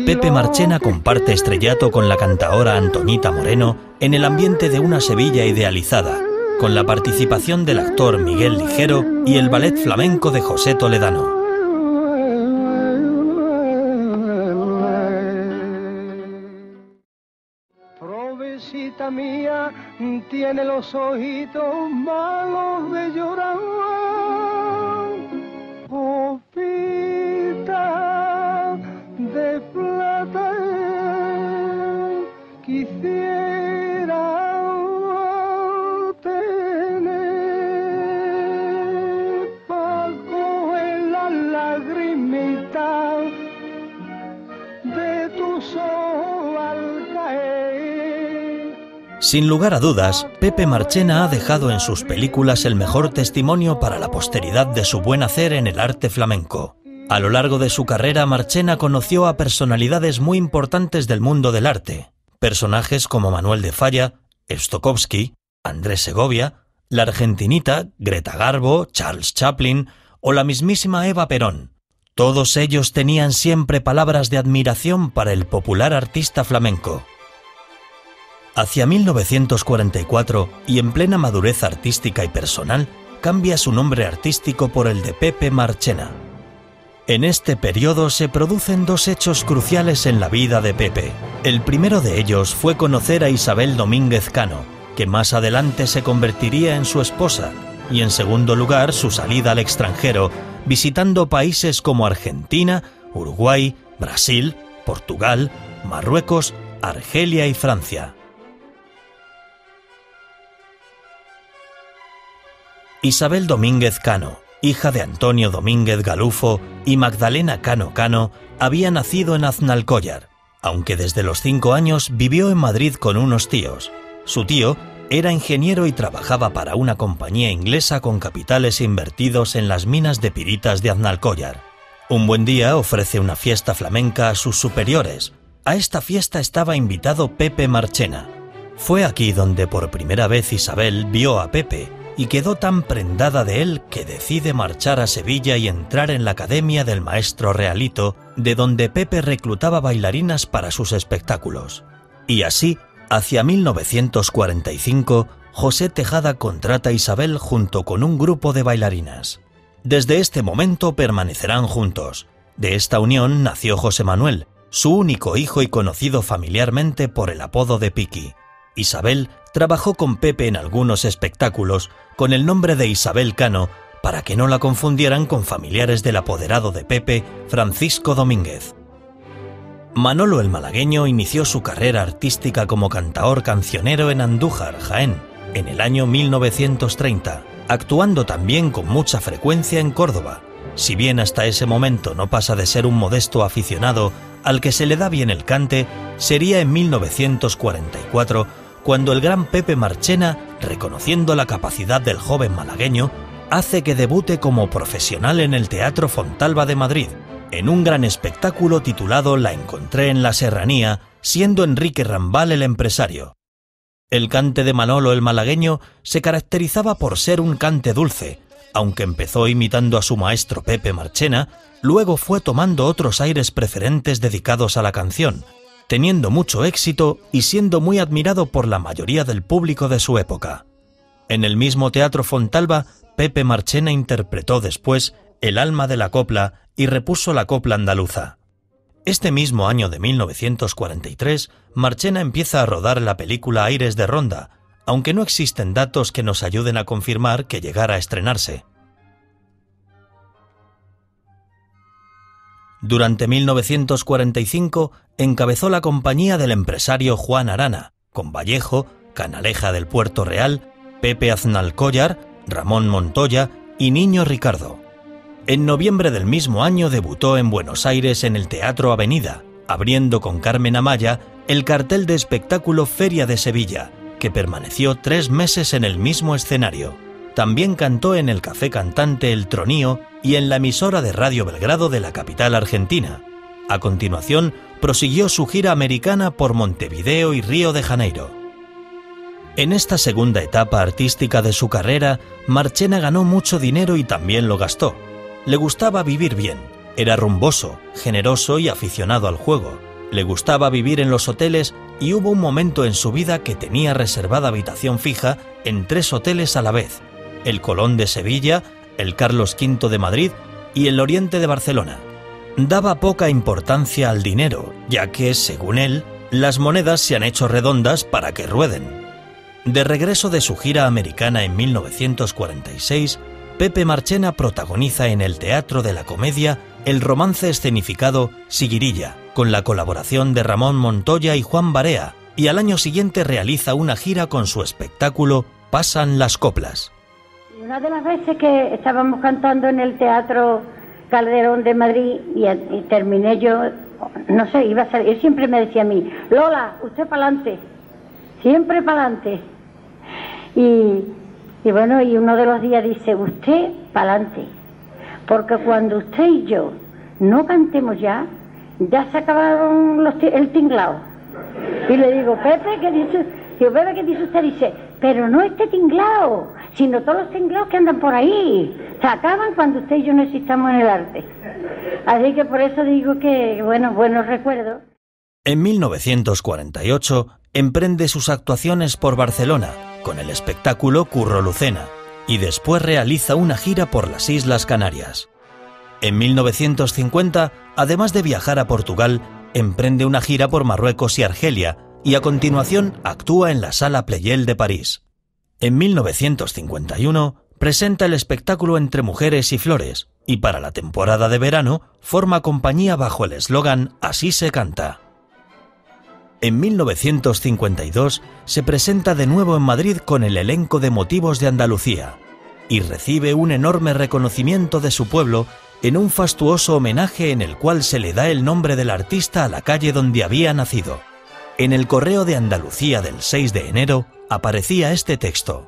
Pepe Marchena comparte estrellato con la cantaora Antoñita Moreno en el ambiente de una Sevilla idealizada, con la participación del actor Miguel Ligero y el ballet flamenco de José Toledano. Provecita mía, tiene los ojitos malos de llorar. Copita de plata quisiera tener para coger la lagrimita de tus ojos al caer. Sin lugar a dudas, Pepe Marchena ha dejado en sus películas el mejor testimonio para la posteridad de su buen hacer en el arte flamenco. A lo largo de su carrera, Marchena conoció a personalidades muy importantes del mundo del arte. Personajes como Manuel de Falla, Stokowski, Andrés Segovia, la argentinita Greta Garbo, Charles Chaplin o la mismísima Eva Perón. Todos ellos tenían siempre palabras de admiración para el popular artista flamenco. Hacia 1944, y en plena madurez artística y personal, cambia su nombre artístico por el de Pepe Marchena. En este periodo se producen dos hechos cruciales en la vida de Pepe. El primero de ellos fue conocer a Isabel Domínguez Cano, que más adelante se convertiría en su esposa, y en segundo lugar su salida al extranjero, visitando países como Argentina, Uruguay, Brasil, Portugal, Marruecos, Argelia y Francia. Isabel Domínguez Cano, hija de Antonio Domínguez Galufo y Magdalena Cano Cano, había nacido en Aznalcóllar, aunque desde los 5 años vivió en Madrid con unos tíos. Su tío era ingeniero y trabajaba para una compañía inglesa con capitales invertidos en las minas de piritas de Aznalcóllar. Un buen día ofrece una fiesta flamenca a sus superiores. A esta fiesta estaba invitado Pepe Marchena. Fue aquí donde por primera vez Isabel vio a Pepe y quedó tan prendada de él que decide marchar a Sevilla y entrar en la academia del maestro Realito, de donde Pepe reclutaba bailarinas para sus espectáculos. Y así, hacia 1945, José Tejada contrata a Isabel junto con un grupo de bailarinas. Desde este momento permanecerán juntos. De esta unión nació José Manuel, su único hijo y conocido familiarmente por el apodo de Piqui. Isabel trabajó con Pepe en algunos espectáculos con el nombre de Isabel Cano para que no la confundieran con familiares del apoderado de Pepe, Francisco Domínguez. Manolo el Malagueño inició su carrera artística como cantaor cancionero en Andújar, Jaén, en el año 1930, actuando también con mucha frecuencia en Córdoba. Si bien hasta ese momento no pasa de ser un modesto aficionado al que se le da bien el cante, sería en 1944 cuando el gran Pepe Marchena, reconociendo la capacidad del joven malagueño, hace que debute como profesional en el Teatro Fontalba de Madrid, en un gran espectáculo titulado La encontré en la serranía, siendo Enrique Rambal el empresario. El cante de Manolo el Malagueño se caracterizaba por ser un cante dulce. Aunque empezó imitando a su maestro Pepe Marchena, luego fue tomando otros aires preferentes dedicados a la canción, teniendo mucho éxito y siendo muy admirado por la mayoría del público de su época. En el mismo Teatro Fontalba, Pepe Marchena interpretó después El alma de la copla y repuso la copla andaluza. Este mismo año de 1943, Marchena empieza a rodar la película Aires de Ronda, aunque no existen datos que nos ayuden a confirmar que llegara a estrenarse. Durante 1945 encabezó la compañía del empresario Juan Arana, con Vallejo, Canaleja del Puerto Real, Pepe Aznalcóllar, Ramón Montoya y Niño Ricardo. En noviembre del mismo año debutó en Buenos Aires en el Teatro Avenida, abriendo con Carmen Amaya el cartel de espectáculo Feria de Sevilla, que permaneció 3 meses en el mismo escenario. También cantó en el Café Cantante El Tronío y en la emisora de Radio Belgrado de la capital argentina. A continuación, prosiguió su gira americana por Montevideo y Río de Janeiro. En esta segunda etapa artística de su carrera, Marchena ganó mucho dinero y también lo gastó. Le gustaba vivir bien, era rumboso, generoso y aficionado al juego. Le gustaba vivir en los hoteles y hubo un momento en su vida que tenía reservada habitación fija en 3 hoteles a la vez: el Colón de Sevilla, el Carlos V de Madrid y el Oriente de Barcelona. Daba poca importancia al dinero, ya que, según él, las monedas se han hecho redondas para que rueden. De regreso de su gira americana en 1946, Pepe Marchena protagoniza en el Teatro de la Comedia el romance escenificado Siguirilla, con la colaboración de Ramón Montoya y Juan Barea, y al año siguiente realiza una gira con su espectáculo Pasan las coplas. Y una de las veces que estábamos cantando en el Teatro Calderón de Madrid y terminé yo, no sé, iba a salir, él siempre me decía a mí: Lola, usted para adelante, siempre para adelante. Y bueno, y uno de los días dice: usted para adelante, porque cuando usted y yo no cantemos ya se acabaron el tinglao. Y le digo: Pepe, ¿qué dice? Digo: Pepe, ¿qué dice usted? Dice: pero no este tinglao, sino todos los tinglaos que andan por ahí. Se acaban cuando usted y yo no existamos en el arte. Así que por eso digo que, bueno, buenos recuerdos. En 1948 emprende sus actuaciones por Barcelona con el espectáculo Curro Lucena y después realiza una gira por las Islas Canarias. En 1950, además de viajar a Portugal, emprende una gira por Marruecos y Argelia y a continuación actúa en la Sala Pleyel de París. En 1951 presenta el espectáculo Entre Mujeres y Flores y para la temporada de verano forma compañía bajo el eslogan Así se canta. En 1952 se presenta de nuevo en Madrid con el elenco de Motivos de Andalucía y recibe un enorme reconocimiento de su pueblo en un fastuoso homenaje en el cual se le da el nombre del artista a la calle donde había nacido. En el Correo de Andalucía del 6 de enero aparecía este texto: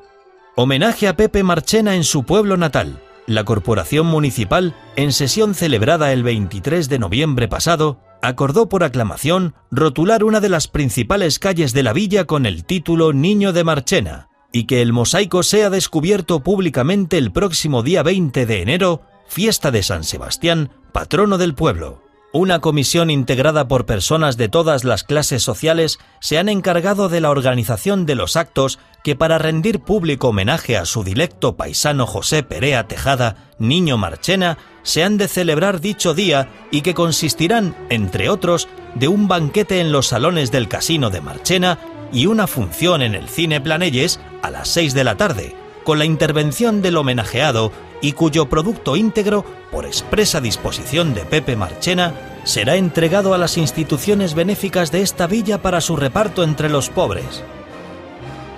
homenaje a Pepe Marchena en su pueblo natal. La Corporación Municipal, en sesión celebrada el 23 de noviembre pasado, acordó por aclamación rotular una de las principales calles de la villa con el título Niño de Marchena, y que el mosaico sea descubierto públicamente el próximo día 20 de enero, fiesta de San Sebastián, patrono del pueblo. Una comisión integrada por personas de todas las clases sociales se han encargado de la organización de los actos que, para rendir público homenaje a su dilecto paisano José Perea Tejada, Niño Marchena, se han de celebrar dicho día y que consistirán, entre otros, de un banquete en los salones del Casino de Marchena y una función en el Cine Planelles a las 6 de la tarde, con la intervención del homenajeado y cuyo producto íntegro, por expresa disposición de Pepe Marchena, será entregado a las instituciones benéficas de esta villa para su reparto entre los pobres.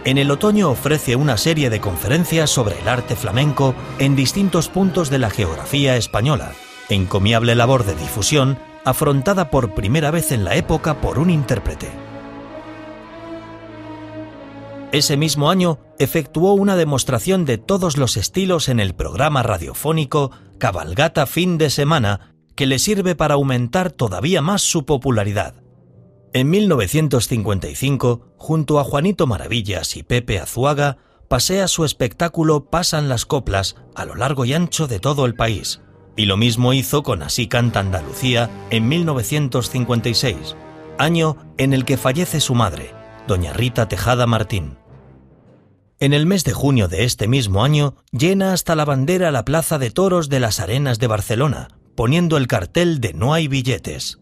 En el otoño ofrece una serie de conferencias sobre el arte flamenco en distintos puntos de la geografía española, encomiable labor de difusión afrontada por primera vez en la época por un intérprete. Ese mismo año efectuó una demostración de todos los estilos en el programa radiofónico Cabalgata Fin de Semana, que le sirve para aumentar todavía más su popularidad. En 1955, junto a Juanito Maravillas y Pepe Azuaga, pasea su espectáculo Pasan las coplas a lo largo y ancho de todo el país, y lo mismo hizo con Así canta Andalucía en 1956, año en el que fallece su madre, doña Rita Tejada Martín. En el mes de junio de este mismo año, llena hasta la bandera la plaza de toros de las Arenas de Barcelona, poniendo el cartel de No hay billetes.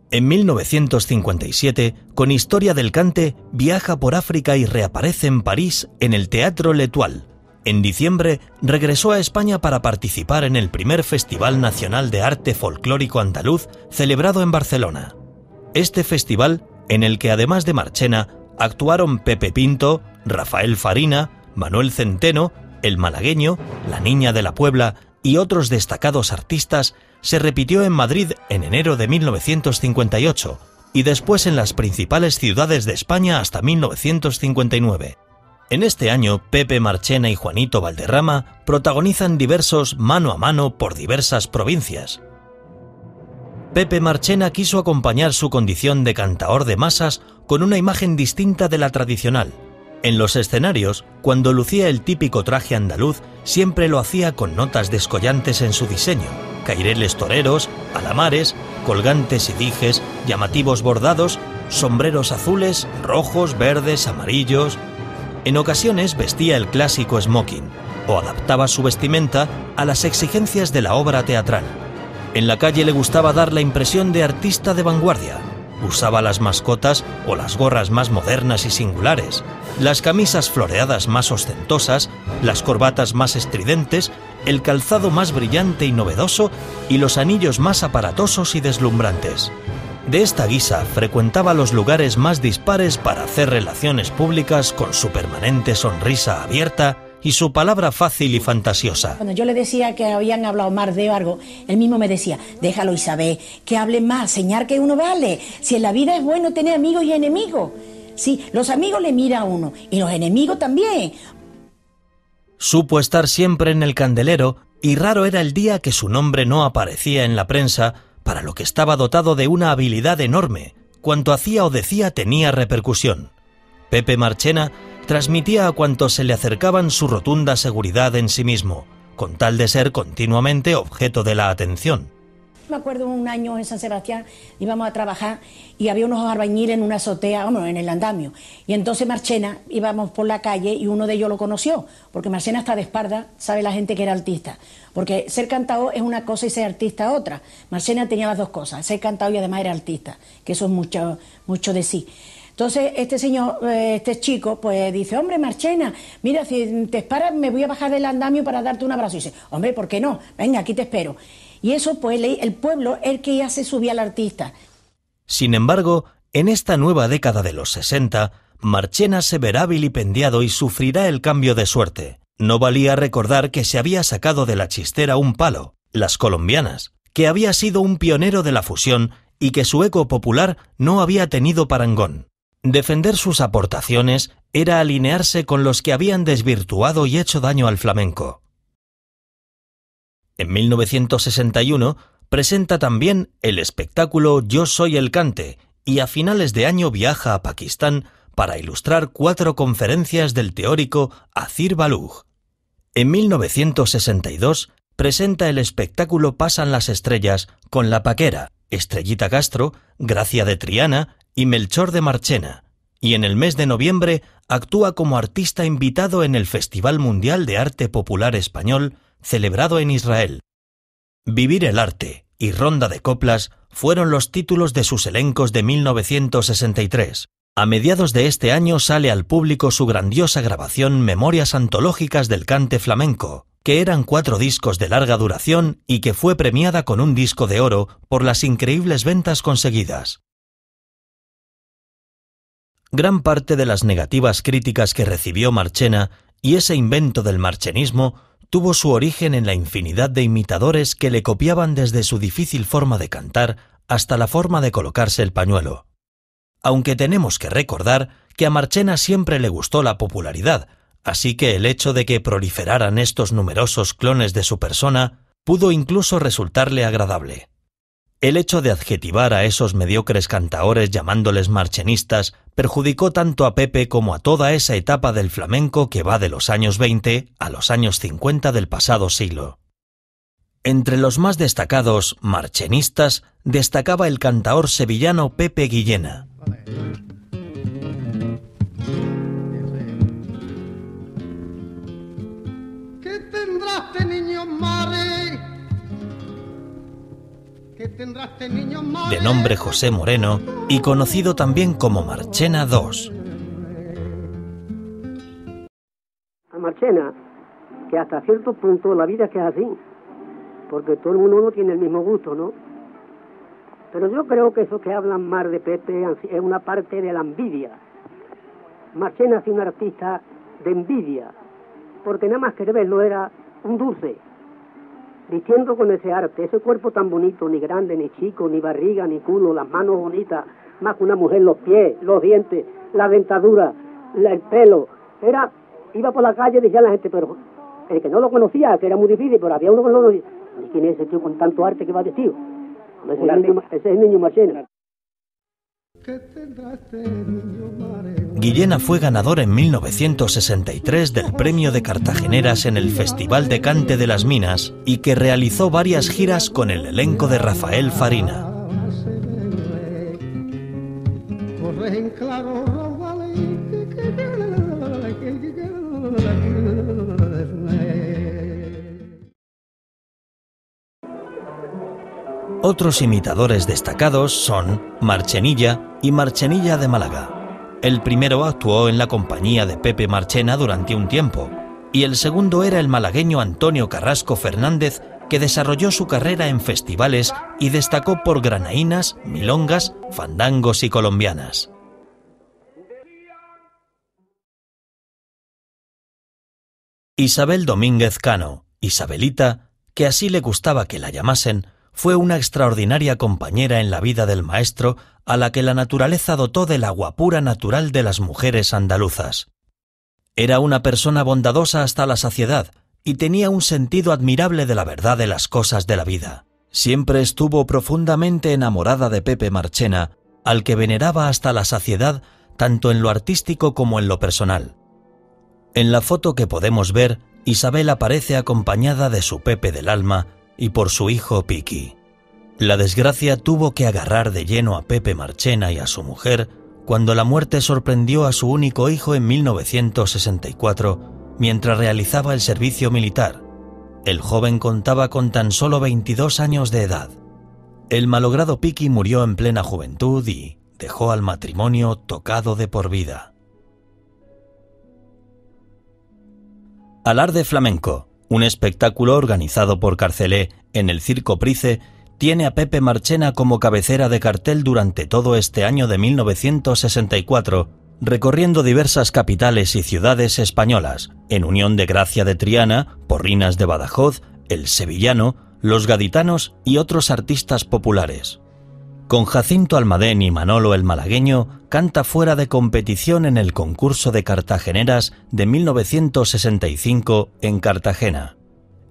En 1957, con Historia del Cante, viaja por África y reaparece en París en el Teatro L'Étoile. En diciembre, regresó a España para participar en el primer Festival Nacional de Arte Folclórico Andaluz celebrado en Barcelona. Este festival, en el que además de Marchena, actuaron Pepe Pinto, Rafael Farina, Manuel Centeno, El Malagueño, La Niña de la Puebla y otros destacados artistas, se repitió en Madrid en enero de 1958 y después en las principales ciudades de España hasta 1959. En este año, Pepe Marchena y Juanito Valderrama protagonizan diversos mano a mano por diversas provincias. Pepe Marchena quiso acompañar su condición de cantaor de masas con una imagen distinta de la tradicional. En los escenarios, cuando lucía el típico traje andaluz, siempre lo hacía con notas descollantes en su diseño, caireles toreros, alamares, colgantes y dijes, llamativos bordados, sombreros azules, rojos, verdes, amarillos. En ocasiones vestía el clásico smoking o adaptaba su vestimenta a las exigencias de la obra teatral. En la calle le gustaba dar la impresión de artista de vanguardia. Usaba las mascotas o las gorras más modernas y singulares, las camisas floreadas más ostentosas, las corbatas más estridentes, el calzado más brillante y novedoso y los anillos más aparatosos y deslumbrantes. De esta guisa frecuentaba los lugares más dispares para hacer relaciones públicas con su permanente sonrisa abierta y su palabra fácil y fantasiosa. Cuando yo le decía que habían hablado más de algo, él mismo me decía, déjalo Isabel, que hable más, señal que uno vale. Si en la vida es bueno tener amigos y enemigos. Sí, los amigos le miran a uno y los enemigos también. Supo estar siempre en el candelero y raro era el día que su nombre no aparecía en la prensa, para lo que estaba dotado de una habilidad enorme. Cuanto hacía o decía tenía repercusión. Pepe Marchena transmitía a cuantos se le acercaban su rotunda seguridad en sí mismo, con tal de ser continuamente objeto de la atención. Me acuerdo un año en San Sebastián, íbamos a trabajar y había unos albañiles en una azotea, en el andamio. Y entonces Marchena, íbamos por la calle y uno de ellos lo conoció, porque Marchena está de espalda, sabe la gente que era artista. Porque ser cantador es una cosa y ser artista otra. Marchena tenía las dos cosas, ser cantador y además era artista, que eso es mucho de sí. Entonces este señor, este chico, pues dice, hombre Marchena, mira, si te esperas me voy a bajar del andamio para darte un abrazo. Y dice, hombre, ¿por qué no? Venga, aquí te espero. Y eso, pues, el pueblo es el que ya se subía al artista. Sin embargo, en esta nueva década de los 60, Marchena se verá vilipendiado y sufrirá el cambio de suerte. No valía recordar que se había sacado de la chistera un palo, las colombianas, que había sido un pionero de la fusión y que su eco popular no había tenido parangón. Defender sus aportaciones era alinearse con los que habían desvirtuado y hecho daño al flamenco. En 1961 presenta también el espectáculo Yo soy el cante y a finales de año viaja a Pakistán para ilustrar 4 conferencias del teórico Azir Baluch. En 1962 presenta el espectáculo Pasan las estrellas con La Paquera, Estrellita Castro, Gracia de Triana y Melchor de Marchena, y en el mes de noviembre actúa como artista invitado en el Festival Mundial de Arte Popular Español celebrado en Israel. Vivir el arte y Ronda de Coplas fueron los títulos de sus elencos de 1963. A mediados de este año sale al público su grandiosa grabación Memorias antológicas del cante flamenco, que eran 4 discos de larga duración y que fue premiada con un disco de oro por las increíbles ventas conseguidas. Gran parte de las negativas críticas que recibió Marchena y ese invento del marchenismo tuvo su origen en la infinidad de imitadores que le copiaban desde su difícil forma de cantar hasta la forma de colocarse el pañuelo. Aunque tenemos que recordar que a Marchena siempre le gustó la popularidad, así que el hecho de que proliferaran estos numerosos clones de su persona pudo incluso resultarle agradable. El hecho de adjetivar a esos mediocres cantaores llamándoles marchenistas perjudicó tanto a Pepe como a toda esa etapa del flamenco que va de los años 20 a los años 50 del pasado siglo. Entre los más destacados marchenistas destacaba el cantaor sevillano Pepe Guillena. ¿Qué tendrás de niños mares de nombre José Moreno y conocido también como Marchena II. A Marchena, que hasta cierto punto la vida es que es así, porque todo el mundo no tiene el mismo gusto, ¿no? Pero yo creo que eso que hablan mal de Pepe es una parte de la envidia. Marchena ha sido un artista de envidia, porque nada más que verlo era un dulce, vistiendo con ese arte, ese cuerpo tan bonito, ni grande, ni chico, ni barriga, ni culo, las manos bonitas, más que una mujer, los pies, los dientes, la dentadura, el pelo. Iba por la calle y decía a la gente, pero el que no lo conocía, que era muy difícil, pero había uno que no lo conocía. ¿Y quién es ese tío con tanto arte que va vestido? Ese es el niño Marchena. Guillena fue ganador en 1963 del Premio de Cartageneras en el Festival de Cante de las Minas y que realizó varias giras con el elenco de Rafael Farina. Otros imitadores destacados son Marchenilla y Marchenilla de Málaga. El primero actuó en la compañía de Pepe Marchena durante un tiempo, y el segundo era el malagueño Antonio Carrasco Fernández, que desarrolló su carrera en festivales y destacó por granaínas, milongas, fandangos y colombianas. Isabel Domínguez Cano, Isabelita, que así le gustaba que la llamasen, fue una extraordinaria compañera en la vida del maestro a la que la naturaleza dotó de la guapura natural de las mujeres andaluzas. Era una persona bondadosa hasta la saciedad y tenía un sentido admirable de la verdad de las cosas de la vida. Siempre estuvo profundamente enamorada de Pepe Marchena, al que veneraba hasta la saciedad tanto en lo artístico como en lo personal. En la foto que podemos ver, Isabel aparece acompañada de su Pepe del alma y por su hijo Piqui. La desgracia tuvo que agarrar de lleno a Pepe Marchena y a su mujer cuando la muerte sorprendió a su único hijo en 1964 mientras realizaba el servicio militar. El joven contaba con tan solo 22 años de edad. El malogrado Piqui murió en plena juventud y dejó al matrimonio tocado de por vida. Alarde Flamenco, un espectáculo organizado por Carcelé en el Circo Price, tiene a Pepe Marchena como cabecera de cartel durante todo este año de 1964, recorriendo diversas capitales y ciudades españolas, en unión de Gracia de Triana, Porrinas de Badajoz, El Sevillano, Los Gaditanos y otros artistas populares. Con Jacinto Almadén y Manolo el Malagueño, canta fuera de competición en el concurso de Cartageneras de 1965 en Cartagena.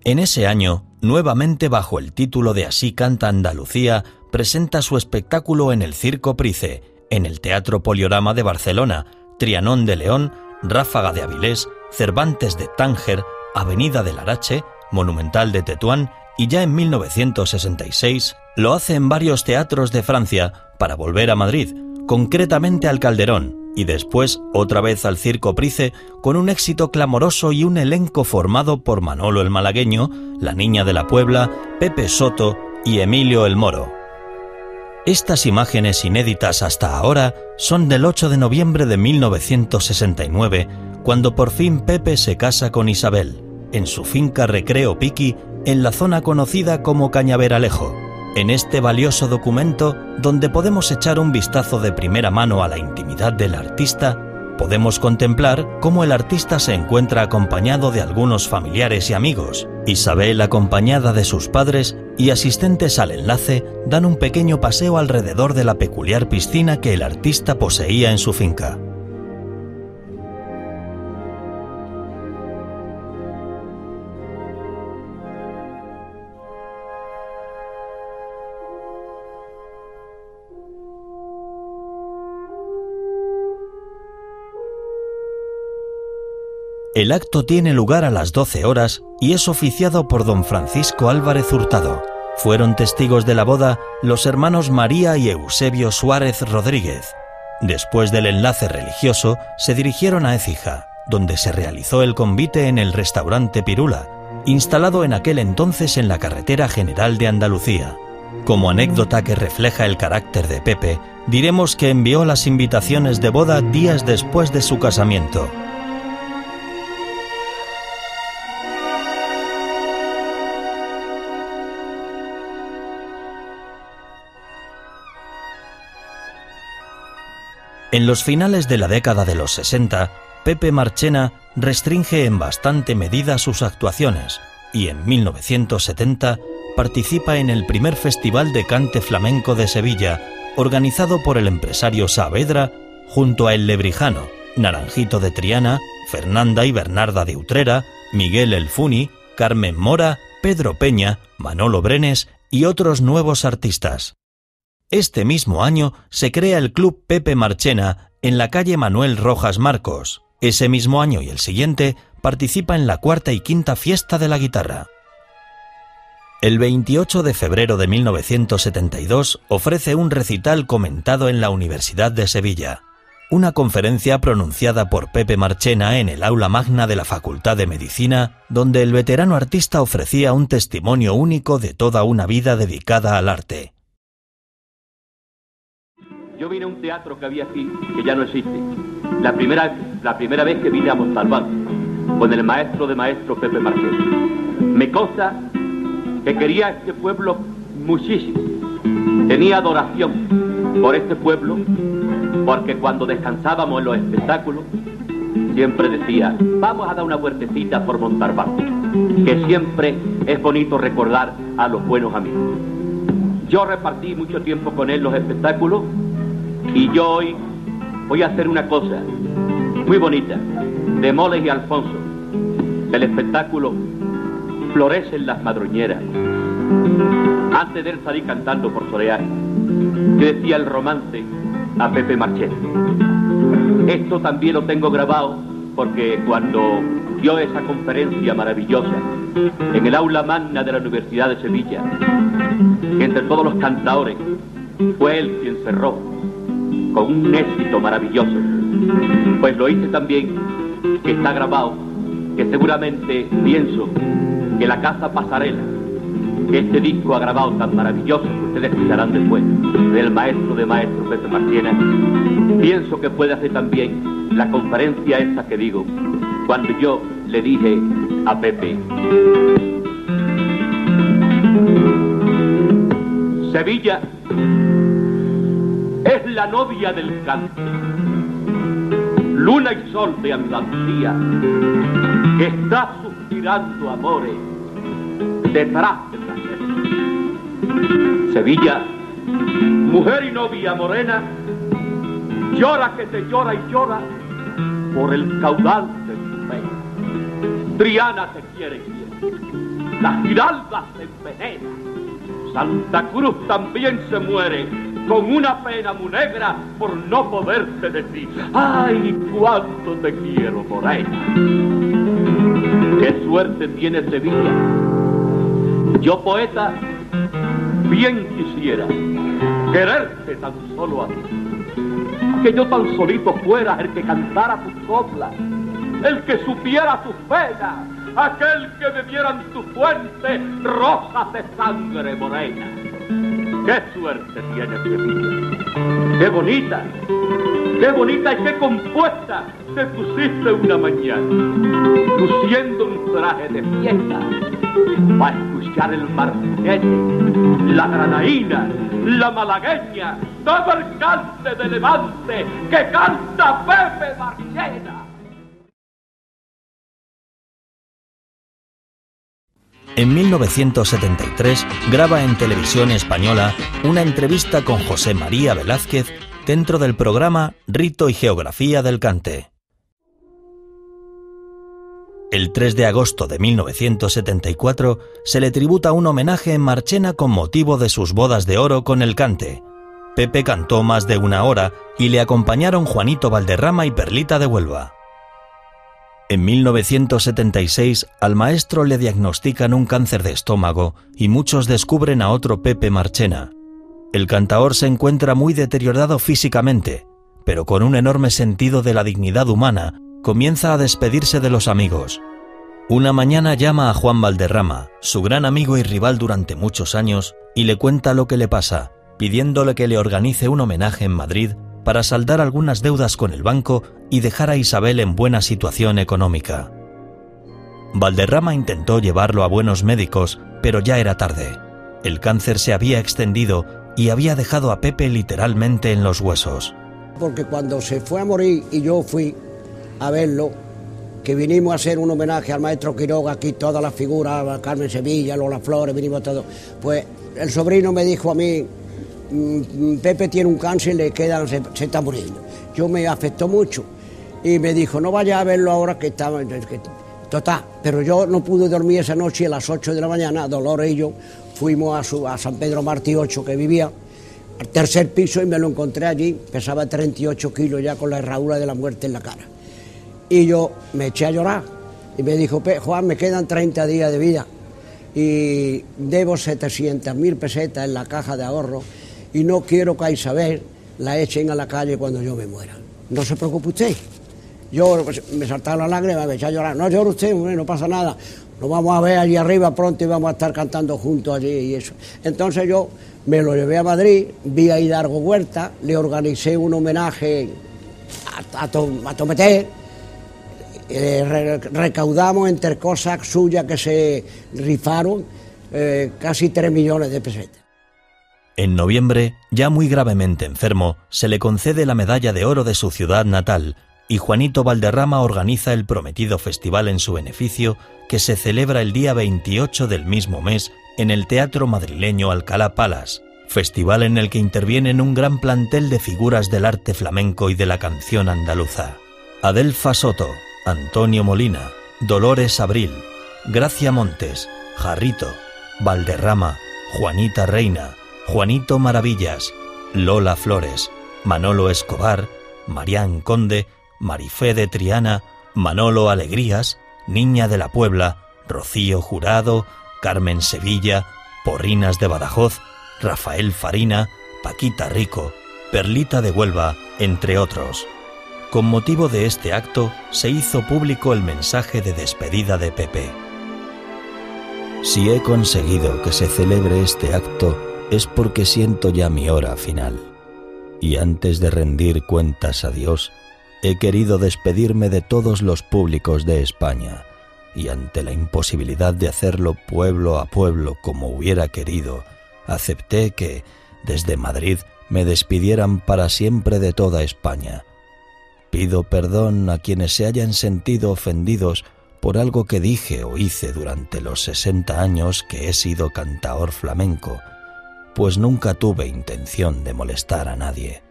En ese año, nuevamente bajo el título de Así canta Andalucía, presenta su espectáculo en el Circo Price, en el Teatro Poliorama de Barcelona, Trianón de León, Ráfaga de Avilés, Cervantes de Tánger, Avenida del Arache, Monumental de Tetuán, y ya en 1966 lo hace en varios teatros de Francia para volver a Madrid, concretamente al Calderón, y después otra vez al Circo Price con un éxito clamoroso y un elenco formado por Manolo el Malagueño, La Niña de la Puebla, Pepe Soto y Emilio el Moro. Estas imágenes inéditas hasta ahora son del 8 de noviembre de 1969, cuando por fin Pepe se casa con Isabel, en su finca Recreo Piqui, en la zona conocida como Cañaveralejo. En este valioso documento, donde podemos echar un vistazo de primera mano a la intimidad del artista, podemos contemplar cómo el artista se encuentra acompañado de algunos familiares y amigos. Isabel, acompañada de sus padres y asistentes al enlace, dan un pequeño paseo alrededor de la peculiar piscina que el artista poseía en su finca. El acto tiene lugar a las 12 horas y es oficiado por don Francisco Álvarez Hurtado. Fueron testigos de la boda los hermanos María y Eusebio Suárez Rodríguez. Después del enlace religioso, se dirigieron a Écija, donde se realizó el convite en el restaurante Pirula, instalado en aquel entonces en la carretera general de Andalucía. Como anécdota que refleja el carácter de Pepe, diremos que envió las invitaciones de boda días después de su casamiento. En los finales de la década de los 60, Pepe Marchena restringe en bastante medida sus actuaciones y en 1970 participa en el primer Festival de Cante Flamenco de Sevilla, organizado por el empresario Saavedra, junto a El Lebrijano, Naranjito de Triana, Fernanda y Bernarda de Utrera, Miguel El Funi, Carmen Mora, Pedro Peña, Manolo Brenes y otros nuevos artistas. Este mismo año se crea el Club Pepe Marchena en la calle Manuel Rojas Marcos. Ese mismo año y el siguiente participa en la cuarta y quinta Fiesta de la Guitarra. El 28 de febrero de 1972 ofrece un recital comentado en la Universidad de Sevilla, una conferencia pronunciada por Pepe Marchena en el aula magna de la Facultad de Medicina, donde el veterano artista ofrecía un testimonio único de toda una vida dedicada al arte. Yo vine a un teatro que había aquí, que ya no existe. La primera vez que vine a Montalbán, con el maestro de maestros Pepe Marchena. Me consta que quería a este pueblo muchísimo. Tenía adoración por este pueblo, porque cuando descansábamos en los espectáculos, siempre decía, vamos a dar una vueltecita por Montalbán, que siempre es bonito recordar a los buenos amigos. Yo repartí mucho tiempo con él los espectáculos, y yo hoy voy a hacer una cosa muy bonita, de Moles y Alfonso. El espectáculo Florecen las madroñeras. Antes de él salí cantando por solear, que decía el romance a Pepe Marchena. Esto también lo tengo grabado porque cuando dio esa conferencia maravillosa en el aula magna de la Universidad de Sevilla, entre todos los cantadores, fue él quien cerró con un éxito maravilloso. Pues lo hice también, que está grabado, que seguramente pienso que la Casa Pasarela, que este disco ha grabado tan maravilloso que ustedes escucharán después, del maestro de maestros Pepe Marchena, pienso que puede hacer también la conferencia esta que digo, cuando yo le dije a Pepe: Sevilla es la novia del cante, luna y sol de Andalucía, que está suspirando amores detrás de la Sevilla, mujer y novia morena, llora que te llora y llora por el caudal de tu pena. Triana te quiere bien, la Giralda se envenena, Santa Cruz también se muere con una pena muy negra por no poderte decir, ay, cuánto te quiero, morena. Qué suerte tiene Sevilla. Yo, poeta, bien quisiera quererte tan solo a ti, que yo tan solito fuera el que cantara tus coplas, el que supiera tus penas, aquel que bebiera en tu fuente rosas de sangre morena. ¡Qué suerte tiene Sevilla! ¡Qué bonita y qué compuesta te pusiste una mañana, luciendo un traje de fiesta, para escuchar el martinete, la granaína, la malagueña, todo el cante de Levante que canta Pepe Marchena! En 1973 graba en Televisión Española una entrevista con José María Velázquez dentro del programa Rito y Geografía del Cante. El 3 de agosto de 1974 se le tributa un homenaje en Marchena con motivo de sus bodas de oro con el cante. Pepe cantó más de una hora y le acompañaron Juanito Valderrama y Perlita de Huelva. En 1976 al maestro le diagnostican un cáncer de estómago y muchos descubren a otro Pepe Marchena. El cantaor se encuentra muy deteriorado físicamente, pero con un enorme sentido de la dignidad humana, comienza a despedirse de los amigos. Una mañana llama a Juan Valderrama, su gran amigo y rival durante muchos años, y le cuenta lo que le pasa, pidiéndole que le organice un homenaje en Madrid para saldar algunas deudas con el banco y dejar a Isabel en buena situación económica. Valderrama intentó llevarlo a buenos médicos, pero ya era tarde. El cáncer se había extendido y había dejado a Pepe literalmente en los huesos. Porque cuando se fue a morir y yo fui a verlo, que vinimos a hacer un homenaje al maestro Quiroga, aquí todas las figuras, a Carmen Sevilla, Lola Flores, vinimos todos, pues el sobrino me dijo a mí, Pepe tiene un cáncer y le quedan, se está muriendo. Yo me afectó mucho y me dijo, no vaya a verlo ahora que estaba... Total, pero yo no pude dormir esa noche y a las 8 de la mañana, Dolores y yo fuimos a San Pedro Martí 8, que vivía, al tercer piso, y me lo encontré allí, pesaba 38 kilos ya con la herradura de la muerte en la cara. Y yo me eché a llorar y me dijo, Juan, me quedan 30 días de vida y debo 700.000 pesetas en la caja de ahorro y no quiero que a Isabel la echen a la calle cuando yo me muera. No se preocupe usted. Yo me saltaron las lágrimas, me eché a llorar. No llore usted, no pasa nada. Nos vamos a ver allí arriba pronto y vamos a estar cantando juntos allí y eso. Entonces yo me lo llevé a Madrid, vi a Hidalgo Huerta, le organicé un homenaje a Tometé, recaudamos entre cosas suyas que se rifaron casi 3 millones de pesetas. En noviembre, ya muy gravemente enfermo, se le concede la medalla de oro de su ciudad natal, y Juanito Valderrama organiza el prometido festival en su beneficio, que se celebra el día 28 del mismo mes en el teatro madrileño Alcalá Palace, festival en el que intervienen un gran plantel de figuras del arte flamenco y de la canción andaluza. Adelfa Soto, Antonio Molina, Dolores Abril, Gracia Montes, Jarrito, Valderrama, Juanita Reina, Juanito Maravillas, Lola Flores, Manolo Escobar, Marián Conde, Marifé de Triana, Manolo Alegrías, Niña de la Puebla, Rocío Jurado, Carmen Sevilla, Porrinas de Badajoz, Rafael Farina, Paquita Rico, Perlita de Huelva, entre otros. Con motivo de este acto, se hizo público el mensaje de despedida de Pepe. Si he conseguido que se celebre este acto, es porque siento ya mi hora final. Y antes de rendir cuentas a Dios, he querido despedirme de todos los públicos de España, y ante la imposibilidad de hacerlo pueblo a pueblo como hubiera querido, acepté que, desde Madrid, me despidieran para siempre de toda España. Pido perdón a quienes se hayan sentido ofendidos por algo que dije o hice durante los 60 años que he sido cantaor flamenco, pues nunca tuve intención de molestar a nadie.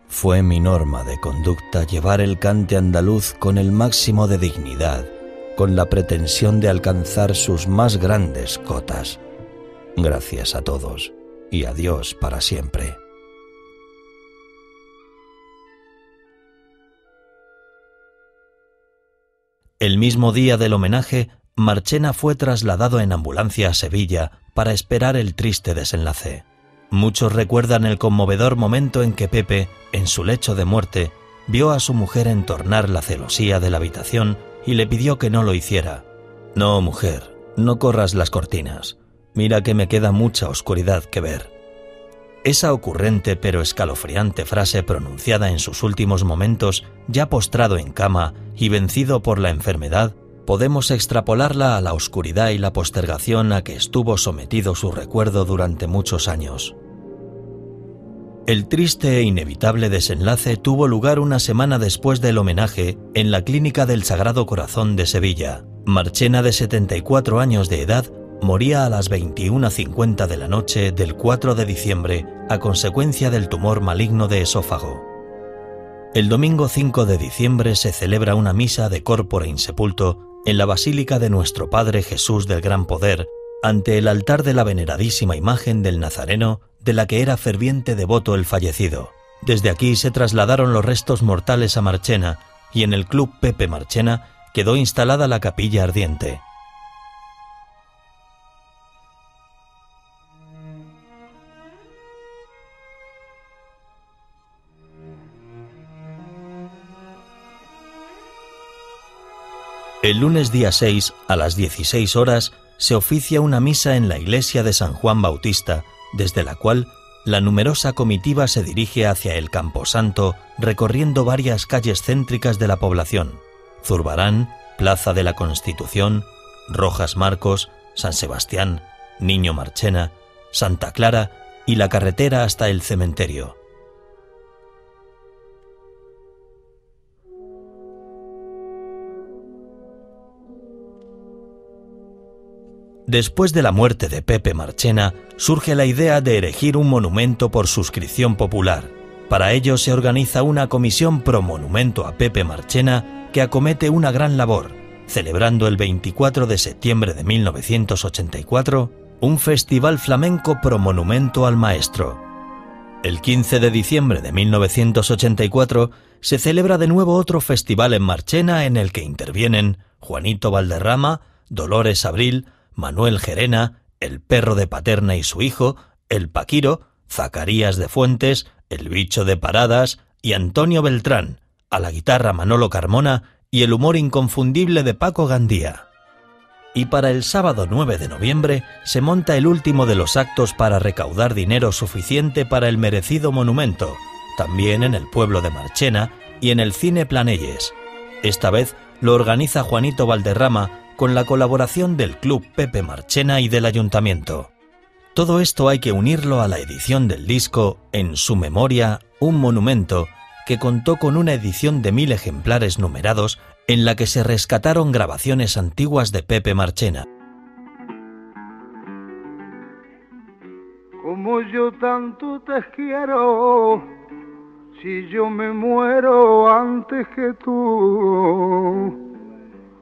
Fue mi norma de conducta llevar el cante andaluz con el máximo de dignidad, con la pretensión de alcanzar sus más grandes cotas. Gracias a todos y a Dios para siempre. El mismo día del homenaje, Marchena fue trasladado en ambulancia a Sevilla para esperar el triste desenlace. Muchos recuerdan el conmovedor momento en que Pepe, en su lecho de muerte, vio a su mujer entornar la celosía de la habitación y le pidió que no lo hiciera. «No, mujer, no corras las cortinas. Mira que me queda mucha oscuridad que ver». Esa ocurrente pero escalofriante frase pronunciada en sus últimos momentos, ya postrado en cama y vencido por la enfermedad, podemos extrapolarla a la oscuridad y la postergación a que estuvo sometido su recuerdo durante muchos años. El triste e inevitable desenlace tuvo lugar una semana después del homenaje en la Clínica del Sagrado Corazón de Sevilla. Marchena, de 74 años de edad, moría a las 21:50 de la noche del 4 de diciembre a consecuencia del tumor maligno de esófago. El domingo 5 de diciembre se celebra una misa de corpore insepulto en la Basílica de Nuestro Padre Jesús del Gran Poder, ante el altar de la veneradísima imagen del Nazareno, de la que era ferviente devoto el fallecido. Desde aquí se trasladaron los restos mortales a Marchena, y en el Club Pepe Marchena quedó instalada la capilla ardiente. El lunes día 6, a las 16 horas, se oficia una misa en la iglesia de San Juan Bautista, desde la cual la numerosa comitiva se dirige hacia el Camposanto, recorriendo varias calles céntricas de la población: Zurbarán, Plaza de la Constitución, Rojas Marcos, San Sebastián, Niño Marchena, Santa Clara y la carretera hasta el cementerio. Después de la muerte de Pepe Marchena, surge la idea de erigir un monumento por suscripción popular. Para ello se organiza una comisión pro monumento a Pepe Marchena que acomete una gran labor, celebrando el 24 de septiembre de 1984 un festival flamenco pro monumento al maestro. El 15 de diciembre de 1984 se celebra de nuevo otro festival en Marchena en el que intervienen Juanito Valderrama, Dolores Abril, Manuel Gerena, el Perro de Paterna y su hijo, el Paquiro, Zacarías de Fuentes, el Bicho de Paradas y Antonio Beltrán, a la guitarra Manolo Carmona y el humor inconfundible de Paco Gandía. Y para el sábado 9 de noviembre se monta el último de los actos para recaudar dinero suficiente para el merecido monumento, también en el pueblo de Marchena y en el Cine Planelles. Esta vez lo organiza Juanito Valderrama con la colaboración del Club Pepe Marchena y del Ayuntamiento. Todo esto hay que unirlo a la edición del disco En su memoria, un monumento, que contó con una edición de 1000 ejemplares numerados en la que se rescataron grabaciones antiguas de Pepe Marchena. Como yo tanto te quiero, si yo me muero antes que tú,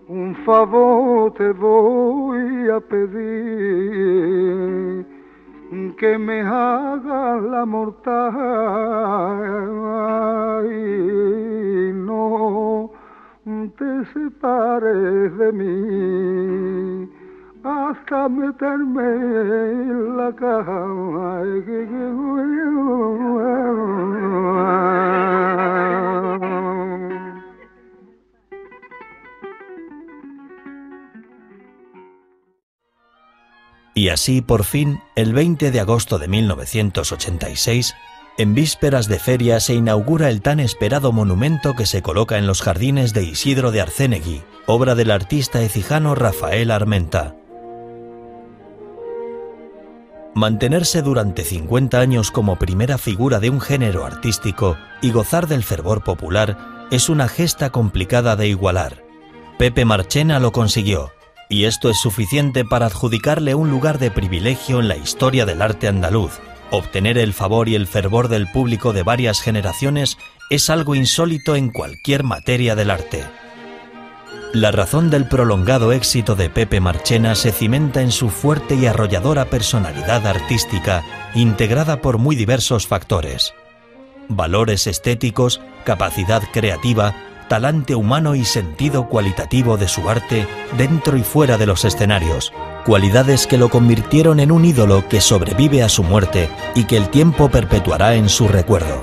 un favor te voy a pedir, que me hagas la mortal y no te separes de mí hasta meterme en la cama. Y así, por fin, el 20 de agosto de 1986, en vísperas de feria se inaugura el tan esperado monumento que se coloca en los jardines de Isidro de Arcénegui, obra del artista ecijano Rafael Armenta. Mantenerse durante 50 años como primera figura de un género artístico y gozar del fervor popular es una gesta complicada de igualar. Pepe Marchena lo consiguió, y esto es suficiente para adjudicarle un lugar de privilegio en la historia del arte andaluz. Obtener el favor y el fervor del público de varias generaciones es algo insólito en cualquier materia del arte. La razón del prolongado éxito de Pepe Marchena se cimenta en su fuerte y arrolladora personalidad artística, integrada por muy diversos factores: valores estéticos, capacidad creativa, talante humano y sentido cualitativo de su arte dentro y fuera de los escenarios, cualidades que lo convirtieron en un ídolo que sobrevive a su muerte y que el tiempo perpetuará en su recuerdo.